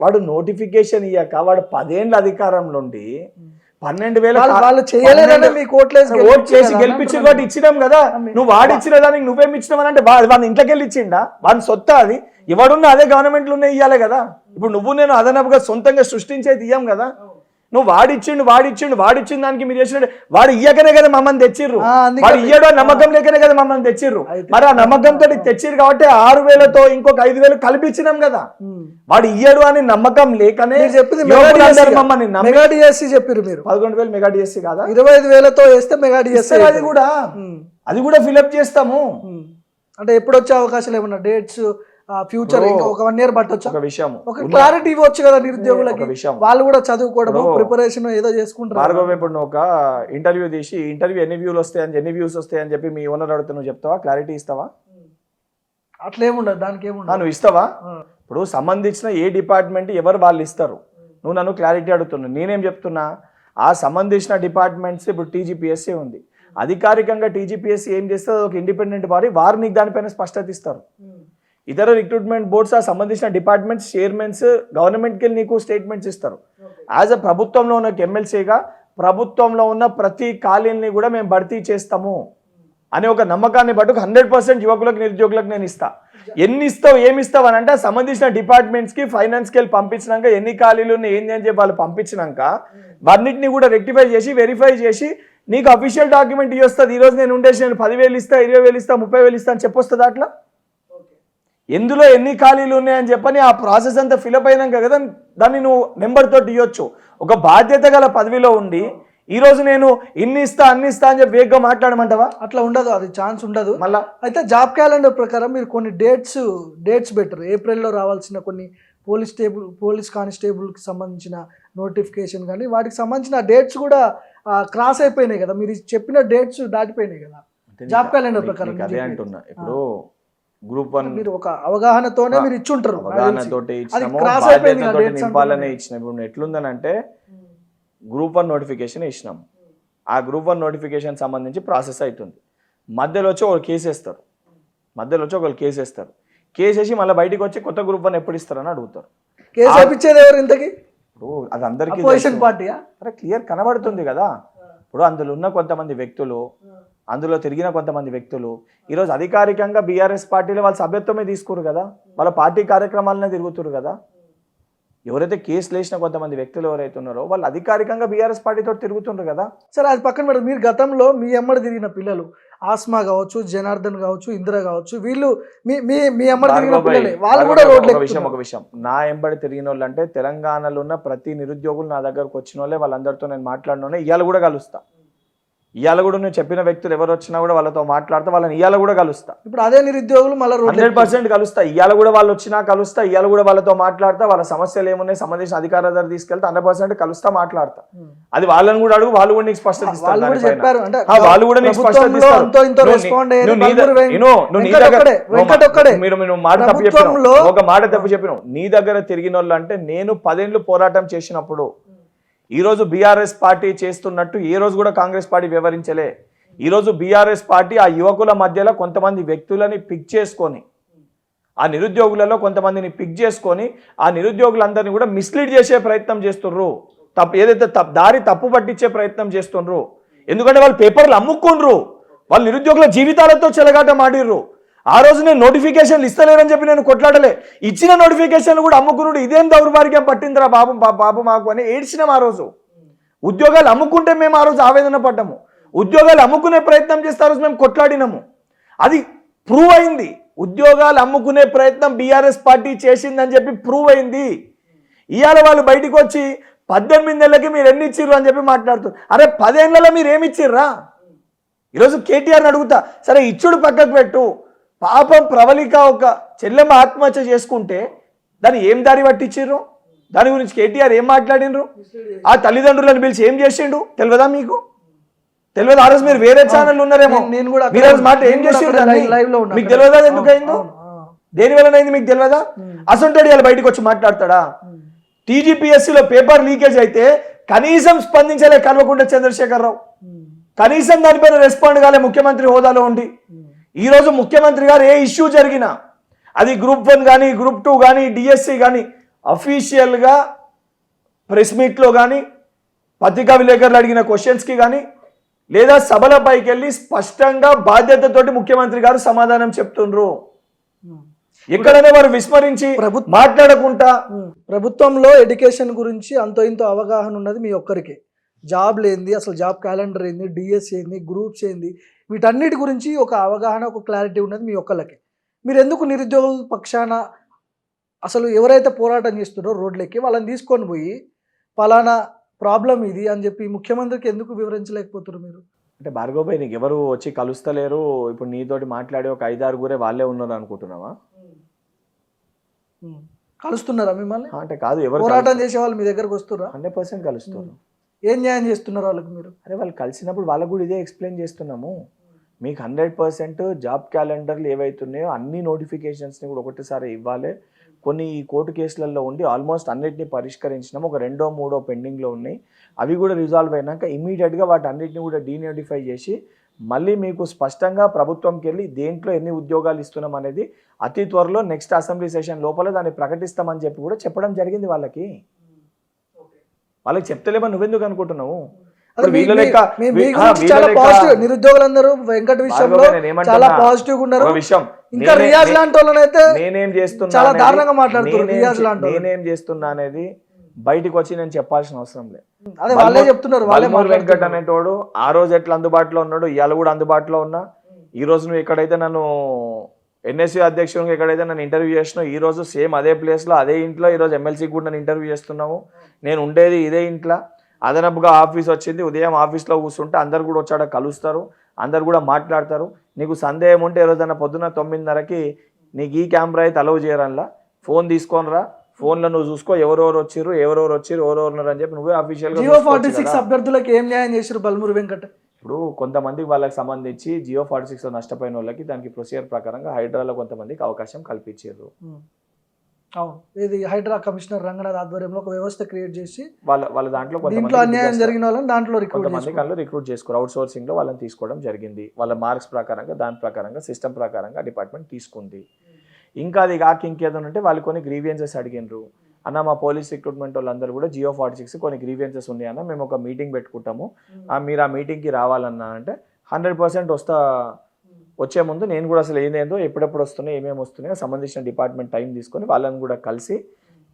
వాడు నోటిఫికేషన్ ఇయ్యాక వాడు 10 ఏళ్ళ అధికారంలో ఉండి 12,000 ఓట్ చేసి గెలిపించిన వాటి ఇచ్చినాం కదా. నువ్వు వాడిచ్చిన దానికి నువ్వేం ఇచ్చినావు అంటే వాడిని ఇంట్లోకి వెళ్ళి ఇచ్చిండా? వాడిని సొత్త అది ఎవడున్నా అదే గవర్నమెంట్లు ఉన్నాయి ఇవ్వాలి కదా. ఇప్పుడు నువ్వు నేను అదనపుగా సొంతంగా సృష్టించేది ఇయ్యం కదా. నువ్వు వాడిచ్చిన దానికి మీరు చేసిన వాడు ఇయ్యకనే కదా మమ్మల్ని తెచ్చిర్రు. వాడు ఇయ్యడం నమ్మకం లేకనే కదా మమ్మల్ని తెచ్చిర్రు. మరి ఆ నమ్మకంతో తెచ్చిర్రు కాబట్టి 6,000తో ఇంకొక 5,000 కలిపించినాం కదా. వాడు ఇయ్యడు అని నమ్మకం లేకనే మమ్మల్ని మెగా డిఎస్సి చెప్పారు మీరు. 11,000 మెగా డిఎస్సి కాదా? 25,000తో వేస్తే మెగా డిఎస్సి అది కూడా ఫిలప్ చేస్తాము. అంటే ఎప్పుడు వచ్చే అవకాశాలు ఏమన్నా డేట్స్ ఫ్యూచర్ ఒక 1 year పట్టొచ్చు. ఒక క్లారిటీ ఇవ్వచ్చు కదా నిరుద్యోగులకి. వాళ్ళు కూడా చదువుకోవడం ప్రిపరేషన్ ఏదో చేసుకుంటారు. భార్గవ్ ఇప్పుడు ఒక ఇంటర్వ్యూ తీసి ఇంటర్వ్యూ ఎన్ని వ్యూస్ వస్తాయని చెప్పి మీ ఓనర్ అడుగుతా నువ్వు చెప్తావా? క్లారిటీ ఇస్తావా? అట్లేముండదు, దానికి ఏముండదు. నువ్వు ఇస్తావా? ఇప్పుడు సంబంధించిన ఏ డిపార్ట్మెంట్ ఎవరు వాళ్ళు ఇస్తారు. నువ్వు నన్ను క్లారిటీ అడుగుతున్నావు. నేనేం చెప్తున్నా, ఆ సంబంధించిన డిపార్ట్మెంట్స్ ఇప్పుడు టీజీపీఎస్సీ ఉంది. అధికారికంగా టీజీపీఎస్సీ ఏం చేస్తుంది, ఒక ఇండిపెండెంట్ వారు నీకు దానిపైన స్పష్టత ఇస్తారు. ఇతర రిక్రూట్మెంట్ బోర్డ్స్ ఆ సంబంధించిన డిపార్ట్మెంట్స్ చైర్మన్స్ గవర్నమెంట్కి వెళ్ళి నీకు స్టేట్మెంట్స్ ఇస్తారు. యాజ్ అ ప్రభుత్వంలో ఉన్న ఎమ్మెల్సీగా ప్రభుత్వంలో ఉన్న ప్రతి ఖాళీని కూడా మేము భర్తీ చేస్తాము అనే ఒక నమ్మకాన్ని బట్టి 100% యువకులకు నిరుద్యోగులకు నేను ఇస్తా. ఎన్ని ఇస్తావు ఏమి ఇస్తావు అని అంటే సంబంధించిన డిపార్ట్మెంట్స్కి ఫైనాన్స్కి వెళ్ళి పంపించినాక ఎన్ని ఖాళీలు ఉన్నాయి ఏంది అని చెప్పి వాళ్ళు పంపించినాక వాటిని కూడా రెక్టిఫై చేసి వెరిఫై చేసి నీకు అఫీషియల్ డాక్యుమెంట్ ఇస్తుంది. ఈరోజు నేను ఉండేసి నేను 10,000 ఇస్తా, 20,000 ఇస్తా, 30,000 ఇస్తా అని చెప్పొస్తుంది. అట్లా ఎందులో ఎన్ని ఖాళీలు ఉన్నాయని చెప్పని ఆ ప్రాసెస్ అంతా ఫిలప్ అయినాక కదా దాన్ని నువ్వు నెంబర్ తోటి ఇవ్వచ్చు. ఒక బాధ్యత గల పదవిలో ఉండి ఈరోజు నేను ఇన్ని ఇస్తా అన్ని ఇస్తా అని చెప్పి వేగంగా మాట్లాడమంటావా? అట్లా ఉండదు, అది ఛాన్స్ ఉండదు. మళ్ళీ అయితే జాబ్ క్యాలెండర్ ప్రకారం మీరు కొన్ని డేట్స్ బెటర్. ఏప్రిల్లో రావాల్సిన కొన్ని పోలీస్ కానిస్టేబుల్కి సంబంధించిన నోటిఫికేషన్ కానీ వాటికి సంబంధించిన డేట్స్ కూడా క్రాస్ అయిపోయినాయి కదా. మీరు చెప్పిన డేట్స్ దాటిపోయినాయి కదా జాబ్ క్యాలెండర్ ప్రకారం. అదే అంటున్నా, ఇప్పుడు గ్రూప్ 1 మీరు ఒక అవగాహనతోనే మీరు ఇచ్చుంటారు. అవగాహనతోటి ఇచ్చినాము, నింపాలనే ఇచ్చిన. ఇప్పుడు ఎట్లుందని అంటే గ్రూప్ 1 నోటిఫికేషన్ ఇచ్చినాం. ఆ గ్రూప్ 1 నోటిఫికేషన్ సంబంధించి ప్రాసెస్ అవుతుంది. మధ్యలో వచ్చి ఒక కేసు వేస్తారు. కేసు వేసి మళ్ళీ బయటికి వచ్చి కొత్త గ్రూప్ 1 ఎప్పుడు ఇస్తారని అడుగుతారు. కేసు వేయించేది ఎవరు ఇంతకి? ఇప్పుడు అది అందరికీ అపోజిషన్ పార్టీయా? క్లియర్ కనబడుతుంది కదా. ఇప్పుడు అందులో ఉన్న కొంతమంది వ్యక్తులు, అందులో తిరిగిన కొంతమంది వ్యక్తులు ఈరోజు అధికారికంగా బీఆర్ఎస్ పార్టీలో వాళ్ళ సభ్యత్వమే తీసుకోరు కదా, వాళ్ళ పార్టీ కార్యక్రమాలనే తిరుగుతారు కదా. ఎవరైతే కేసులు వేసిన కొంతమంది వ్యక్తులు ఎవరైతే ఉన్నారో వాళ్ళు అధికారికంగా బీఆర్ఎస్ పార్టీతో తిరుగుతుండ్రు కదా. సరే అది పక్కన పెడతారు. మీరు గతంలో మీ ఎమ్మడి తిరిగిన పిల్లలు ఆస్మా కావచ్చు, జనార్దన్ కావచ్చు, ఇందిర కావచ్చు, వీళ్ళు మీ ఎమ్మడి తిరిగిన పిల్లలే, వాళ్ళు కూడా రోడ్లు ఒక విషయం నా ఎంబడి తిరిగిన వాళ్ళు అంటే తెలంగాణలో ఉన్న ప్రతి నిరుద్యోగులు నా దగ్గరకు వచ్చిన వాళ్ళే, వాళ్ళందరితో నేను మాట్లాడిన ఇవాళ కూడా కలుస్తా. ఇవాళ కూడా నేను చెప్పిన వ్యక్తులు ఎవరు వచ్చినా కూడా వాళ్ళతో మాట్లాడతా, వాళ్ళని ఇవాళ కూడా కలుస్తా. ఇప్పుడు అదే నిరుద్యోగులు మళ్ళీ 100% కలుస్తా. ఇవాళ కూడా వాళ్ళు వచ్చినా కలుస్తా, ఇవాళ కూడా వాళ్ళతో మాట్లాడతా, వాళ్ళ సమస్యలు ఏమున్నాయి సంబంధించిన అధికారుల దగ్గర తీసుకెళ్తా, 100% కలుస్తా, మాట్లాడతా. అది వాళ్ళని కూడా అడుగు, వాళ్ళు కూడా నీకు స్పష్టత ఇస్తారు. వాళ్ళు కూడా నీకు స్పష్టత ఇస్తారు. మీరు మాట తప్పు చెప్పినావు, ఒక మాట తప్పు చెప్పినావు. నీ దగ్గర తిరిగిన వాళ్ళు అంటే నేను 10 ఏళ్ళు పోరాటం చేసినప్పుడు ఈ రోజు బీఆర్ఎస్ పార్టీ చేస్తున్నట్టు ఏ రోజు కూడా కాంగ్రెస్ పార్టీ వ్యవహరించలే. ఈ రోజు బీఆర్ఎస్ పార్టీ ఆ యువకుల మధ్యలో కొంతమంది వ్యక్తులని పిక్ చేసుకొని, ఆ నిరుద్యోగులలో కొంతమందిని పిక్ చేసుకొని ఆ నిరుద్యోగులందరినీ కూడా మిస్లీడ్ చేసే ప్రయత్నం చేస్తుర్రు. ఏదైతే దారి తప్పు పట్టించే ప్రయత్నం చేస్తుండ్రు. ఎందుకంటే వాళ్ళు పేపర్లు అమ్ముకుండ్రు, వాళ్ళు నిరుద్యోగుల జీవితాలతో చెలగాట మాడిర్రు. ఆ రోజు నేను నోటిఫికేషన్లు ఇస్తలేరని చెప్పి నేను కొట్లాడలే, ఇచ్చిన నోటిఫికేషన్లు కూడా అమ్ముకున్నాడు. ఇదేం దౌర్భాగ్యం పట్టిందిరా బాబు మాకు అని ఏడ్చినాం. ఆ రోజు ఉద్యోగాలు అమ్ముకుంటే మేము ఆ రోజు ఆవేదన పడ్డాము. ఉద్యోగాలు అమ్ముకునే ప్రయత్నం చేస్తే ఆ రోజు మేము కొట్లాడినాము. అది ప్రూవ్ అయింది. ఉద్యోగాలు అమ్ముకునే ప్రయత్నం బీఆర్ఎస్ పార్టీ చేసిందని చెప్పి ప్రూవ్ అయింది. ఇవాళ వాళ్ళు బయటకు వచ్చి 18 ఏళ్ళకి మీరు ఎన్ని ఇచ్చిర్రు అని చెప్పి మాట్లాడుతారు. అరే 10 ఏళ్లలో మీరు ఏమి ఇచ్చిర్రా? ఈరోజు కేటీఆర్ని అడుగుతా, సరే ఇచ్చుడు పక్కకు పెట్టు, పాపం ప్రవళిక ఒక చెల్లెమ్మ ఆత్మహత్య చేసుకుంటే దాన్ని ఏం దారి పట్టించిర్రు? దాని గురించి కేటీఆర్ ఏం మాట్లాడినరు? ఆ తల్లిదండ్రులను పిలిచి ఏం చేసిండు తెలియదా మీకు? తెలియదు. ఆ రోజు మీరు వేరే ఛానల్ ఉన్నారేమో, మీరు మాట ఏం చేసిండ్రు మీకు తెలియదా? ఎందుకైందో, దేని వలన అయింది మీకు తెలియదా? అసంటోడు ఇలా బయటకు వచ్చి మాట్లాడతాడా? టీజీపీఎస్సీలో పేపర్ లీకేజ్ అయితే కనీసం స్పందించలే కల్వకుంట్ల చంద్రశేఖరరావు, కనీసం దానిపైన రెస్పాండ్ కాలే ముఖ్యమంత్రి హోదాలో ఉండి. ఈరోజు ముఖ్యమంత్రి గారు ఏ ఇష్యూ జరిగినా అది గ్రూప్ 1 కానీ గ్రూప్ 2 కానీ డిఎస్సి కానీ అఫీషియల్గా ప్రెస్ మీట్లో కానీ పత్రికా విలేకరులు అడిగిన క్వశ్చన్స్కి కానీ లేదా సభలపైకి వెళ్ళి స్పష్టంగా బాధ్యతతోటి ముఖ్యమంత్రి గారు సమాధానం చెప్తుండ్రు. ఎక్కడైనా వారు విస్మరించి మాట్లాడకుండా. ప్రభుత్వంలో ఎడ్యుకేషన్ గురించి అంతో ఇంతో అవగాహన ఉన్నది మీ ఒక్కరికి. జాబ్ లేనిది, అసలు జాబ్ క్యాలెండర్ ఏంది, డిఎస్ ఏంది, గ్రూప్స్ ఏంది, వీటన్నిటి గురించి ఒక అవగాహన, ఒక క్లారిటీ ఉన్నది మీ ఒక్కళ్ళకి. మీరు ఎందుకు నిరుద్యోగుల పక్షాన అసలు ఎవరైతే పోరాటం చేస్తున్నారో రోడ్లెక్కి వాళ్ళని తీసుకొని పోయి ఫలానా ప్రాబ్లం ఇది అని చెప్పి ముఖ్యమంత్రికి ఎందుకు వివరించలేకపోతున్నారు మీరు? అంటే భార్గవ్ భాయ్, నీకు ఎవరు వచ్చి కలుస్తలేరు, ఇప్పుడు నీతోటి మాట్లాడే ఒక 5-6 వాళ్ళే ఉన్నారు అనుకుంటున్నావా? కలుస్తున్నారా మిమ్మల్ని? అంటే కాదు, ఎవరు పోరాటం చేసే వాళ్ళు మీ దగ్గరకు వస్తున్నారా? 100% కలుస్తున్నారు. ఏం న్యాయం చేస్తున్నారు వాళ్ళకి మీరు? అరే వాళ్ళు కలిసినప్పుడు వాళ్ళకు కూడా ఇదే ఎక్స్ప్లెయిన్ చేస్తున్నాము. మీకు 100% జాబ్ క్యాలెండర్లు ఏవైతున్నాయో అన్ని నోటిఫికేషన్స్ని కూడా ఒకటిసారి ఇవ్వాలి. కొన్ని ఈ కోర్టు కేసులలో ఉండి ఆల్మోస్ట్ అన్నిటిని పరిష్కరించినాము, ఒక 2-3 పెండింగ్లో ఉన్నాయి. అవి కూడా రిజాల్వ్ అయినాక ఇమీడియట్గా వాటి అన్నిటిని కూడా డీనోటిఫై చేసి మళ్ళీ మీకు స్పష్టంగా ప్రభుత్వంకి వెళ్ళి దేంట్లో ఎన్ని ఉద్యోగాలు ఇస్తున్నాం అనేది అతి త్వరలో నెక్స్ట్ అసెంబ్లీ సెషన్ లోపల దాన్ని ప్రకటిస్తామని చెప్పి కూడా చెప్పడం జరిగింది వాళ్ళకి. వాళ్ళకి చెప్తలేమని నువ్వెందుకు అనుకుంటున్నావు? నిరుద్యోగులందరూ వెంకట విషయంలో చాలా పాజిటివ్ ఉన్నారు. ఇంకా రియాజ్ లాంటి వాళ్ళనైతే నేనేం చేస్తున్నా, చాలా దారుణంగా మాట్లాడుతున్నారు. రియాజ్ లాంటి నేనేం చేస్తున్నా అనేది బయటకు వచ్చి నేను చెప్పాల్సిన అవసరం లేదు. అదే వాళ్ళే చెప్తున్నారు. వెంకట్ అనేటోడు ఆ రోజు ఎట్లా అందుబాటులో ఉన్నాడు, ఇవాళ కూడా అందుబాటులో ఉన్నా. ఈ రోజు నువ్వు ఎక్కడైతే నన్ను ఎన్ఎస్సీ అధ్యక్షునికి ఎక్కడైతే నన్ను ఇంటర్వ్యూ చేసినావు, ఈ రోజు సేమ్ అదే ప్లేస్లో అదే ఇంట్లో ఈరోజు ఎమ్మెల్సీకి కూడా నన్ను ఇంటర్వ్యూ చేస్తున్నావు. నేను ఉండేది ఇదే ఇంట్లో. అదనపుగా ఆఫీస్ వచ్చింది, ఉదయం ఆఫీస్లో కూర్చుంటే అందరు కూడా వచ్చాడ కలుస్తారు, అందరు కూడా మాట్లాడతారు. నీకు సందేహం ఉంటే ఏ రోజైనా పొద్దున్న 9:30కి నీకు ఈ కెమెరా అయితే అలౌ చేయరల్లా, ఫోన్ తీసుకొని రా, ఫోన్లో నువ్వు చూసుకో ఎవరెవరు వచ్చారు ఎవరెవరు అని చెప్పి నువ్వే అఫీషియల్గా. జియో 46 అభ్యర్థులకు ఏం న్యాయం చేశారు బల్మూరి వెంకట్? ఇప్పుడు కొంతమంది వాళ్ళకి సంబంధించి జియో 46 నష్టపోయిన వాళ్ళకి దానికి ప్రొసీజర్ ప్రకారంగా హైడ్రాలో కొంతమందికి అవకాశం కల్పించారు. అవును, ఇది హైడ్రా కమిషనర్ రంగనాథ్ ఆధ్వర్యంలో ఒక వ్యవస్థ క్రియేట్ చేసి వాళ్ళ దాంట్లో దీంట్లో అన్యాయం జరిగిన వాళ్ళని దాంట్లో రిక్రూట్ కొంతమంది కళ్ళు రిక్రూట్ చేసుకోరు, అవుట్ సోర్సింగ్ లో వాళ్ళని తీసుకోవడం జరిగింది. వాళ్ళ మార్క్స్ ప్రకారంగా దాని ప్రకారంగా సిస్టమ్ ప్రకారంగా డిపార్ట్మెంట్ తీసుకుంది. ఇంకా అది కాక ఇంకేదైనా ఉంటే వాళ్ళు కొన్ని గ్రీవియన్సెస్ అడిగినారు. అన్న మా పోలీస్ రిక్రూట్మెంట్ వాళ్ళందరూ కూడా GO46 కొన్ని గ్రీవియన్సెస్ ఉన్నాయన్న, మేము ఒక మీటింగ్ పెట్టుకుంటాము, మీరు ఆ మీటింగ్కి రావాలన్నా అంటే 100% వచ్చే ముందు నేను కూడా అసలు ఏందేందో ఎప్పుడెప్పుడు వస్తున్నాయి ఏమేమి వస్తున్నాయో సంబంధించిన డిపార్ట్మెంట్ టైం తీసుకొని వాళ్ళని కూడా కలిసి